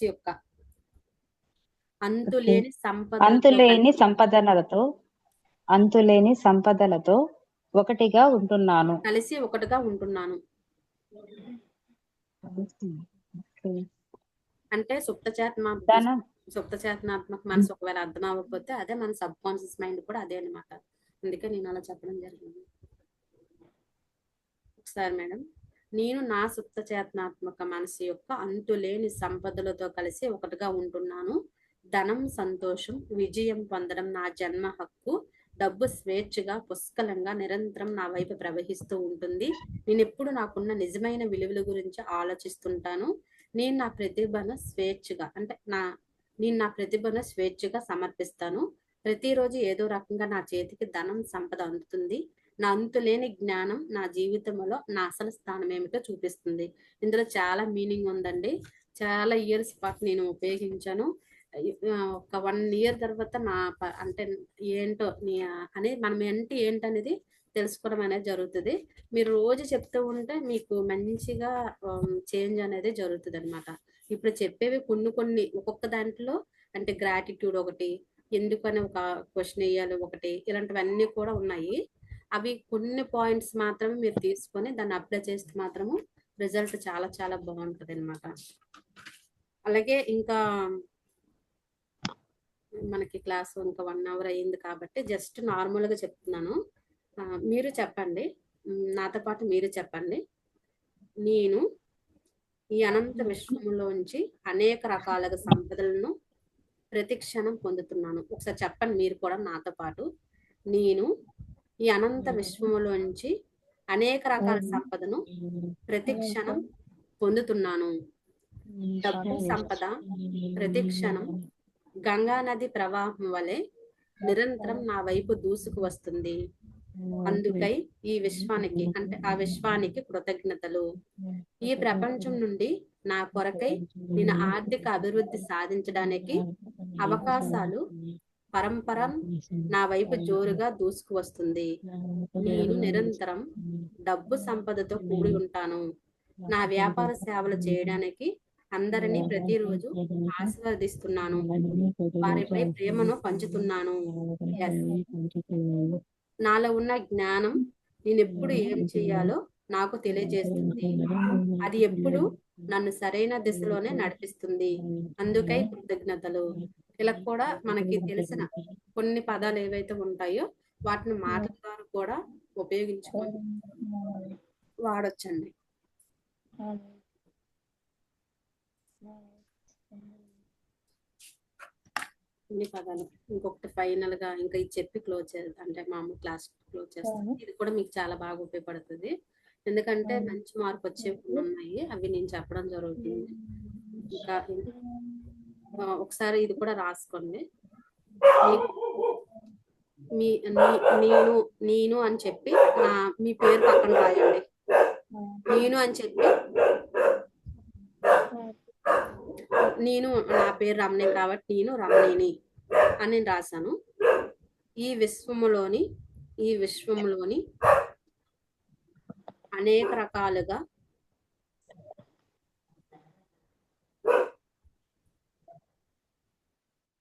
యొక్క అంతులేని సంపదలతో ఒకటిగా ఉంటున్నాను. కలిసి ఒకటిగా ఉంటున్నాను. అంటే సుప్త చేతనాత్మక మనసు ఒకవేళ అర్థం అవ్వకపోతే అదే మన సబ్ కాన్షియస్ మైండ్ కూడా అదే అన్నమాట. అందుకే నేను అలా చెప్పడం జరిగింది. ఒకసారి మేడం. నేను నా సుప్త చేతనాత్మక మనసు యొక్క అంతులేని సంపదలతో కలిసి ఒకటిగా ఉంటున్నాను. ధనం, సంతోషం, విజయం పొందడం నా జన్మ హక్కు. డబ్బు స్వేచ్ఛగా పుష్కలంగా నిరంతరం నా వైపు ప్రవహిస్తూ ఉంటుంది. నేను ఎప్పుడు నాకున్న నిజమైన విలువల గురించి ఆలోచిస్తుంటాను. నేను నా ప్రతిభను స్వేచ్ఛగా సమర్పిస్తాను. ప్రతిరోజు ఏదో రకంగా నా చేతికి ధనం, సంపద అందుతుంది. నా అంతులేని జ్ఞానం నా జీవితంలో నా అసలు స్థానం ఏమిటో చూపిస్తుంది. ఇందులో చాలా మీనింగ్ ఉందండి. చాలా ఇయర్స్ పాటు నేను ఉపయోగించాను. ఒక 1 year తర్వాత అంటే ఏంటో అనేది మనం ఏంటనేది తెలుసుకోవడం అనేది జరుగుతుంది. మీరు రోజు చెప్తూ ఉంటే మీకు మంచిగా చేంజ్ అనేది జరుగుతుంది అనమాట. ఇప్పుడు చెప్పేవి కొన్ని ఒక్కొక్క దాంట్లో అంటే గ్రాటిట్యూడ్ ఒకటి, ఎందుకని ఒక క్వశ్చన్ వేయాలి ఒకటి, ఇలాంటివన్నీ కూడా ఉన్నాయి. అవి కొన్ని పాయింట్స్ మాత్రమే మీరు తీసుకొని దాన్ని అప్లై చేస్తే మాత్రము రిజల్ట్ చాలా చాలా బాగుంటుంది అనమాట. అలాగే ఇంకా మనకి క్లాస్ ఇంకా 1 hour అయింది కాబట్టి జస్ట్ నార్మల్గా చెప్తున్నాను. మీరు చెప్పండి, నాతో పాటు మీరు చెప్పండి. నేను ఈ అనంత విశ్వంలోంచి అనేక రకాలుగా సంపదలను ప్రతిక్షణం పొందుతున్నాను. ఒకసారి చెప్పండి మీరు కూడా నాతో పాటు. నేను ఈ అనంత విశ్వంలోంచి అనేక రకాల సంపదను ప్రతిక్షణం పొందుతున్నాను. డబ్బు సంపద ప్రతిక్షణం గంగా నది ప్రవాహం వలె నిరంతరం నా వైపు దూసుకు వస్తుంది. అందుకై ఈ విశ్వానికి అంటే ఆ విశ్వానికి కృతజ్ఞతలు. ఈ ప్రపంచం నుండి నా కొరకై నేను ఆర్థిక అభివృద్ధి సాధించడానికి అవకాశాలు పరంపరం నా వైపు జోరుగా దూసుకు వస్తుంది. నేను నిరంతరం డబ్బు సంపదతో కూడి ఉంటాను. నా వ్యాపార సేవలు చేయడానికి అందరినీ ప్రతిరోజు ఆశీర్వదిస్తున్నాను. వారిపై ప్రేమను పంచుతున్నాను. నాలో ఉన్న జ్ఞానం నేను ఎప్పుడు ఏం చేయాలో నాకు తెలియజేస్తుంది. అది ఎప్పుడు నన్ను సరైన దిశలోనే నడిపిస్తుంది. అందుకై కృతజ్ఞతలు. ఇలా కూడా మనకి తెలిసిన కొన్ని పదాలు ఏవైతే ఉంటాయో వాటిని మాటల ద్వారా కూడా ఉపయోగించుకొని వాడొచ్చండి. ఇన్ని పదాలు. ఇంకొకటి ఫైనల్ గా ఇంకా ఇది చెప్పి క్లోజ్ చేద్దాం, అంటే మామూలు క్లాస్ క్లోజ్ చేస్తాను. ఇది కూడా మీకు చాలా బాగా ఉపయోగపడుతుంది. ఎందుకంటే మంచి మార్పు వచ్చే ఉన్నాయి, అవి నేను చెప్పడం జరుగుతుంది. ఇంకా ఒకసారి ఇది కూడా రాసుకోండి. నేను అని చెప్పి మీ పేరు పక్కన రాయండి. నేను అని చెప్పి నేను నా పేరు రమణి కాబట్టి నేను రమణిని అని నేను రాశాను. ఈ విశ్వములోని అనేక రకాలుగా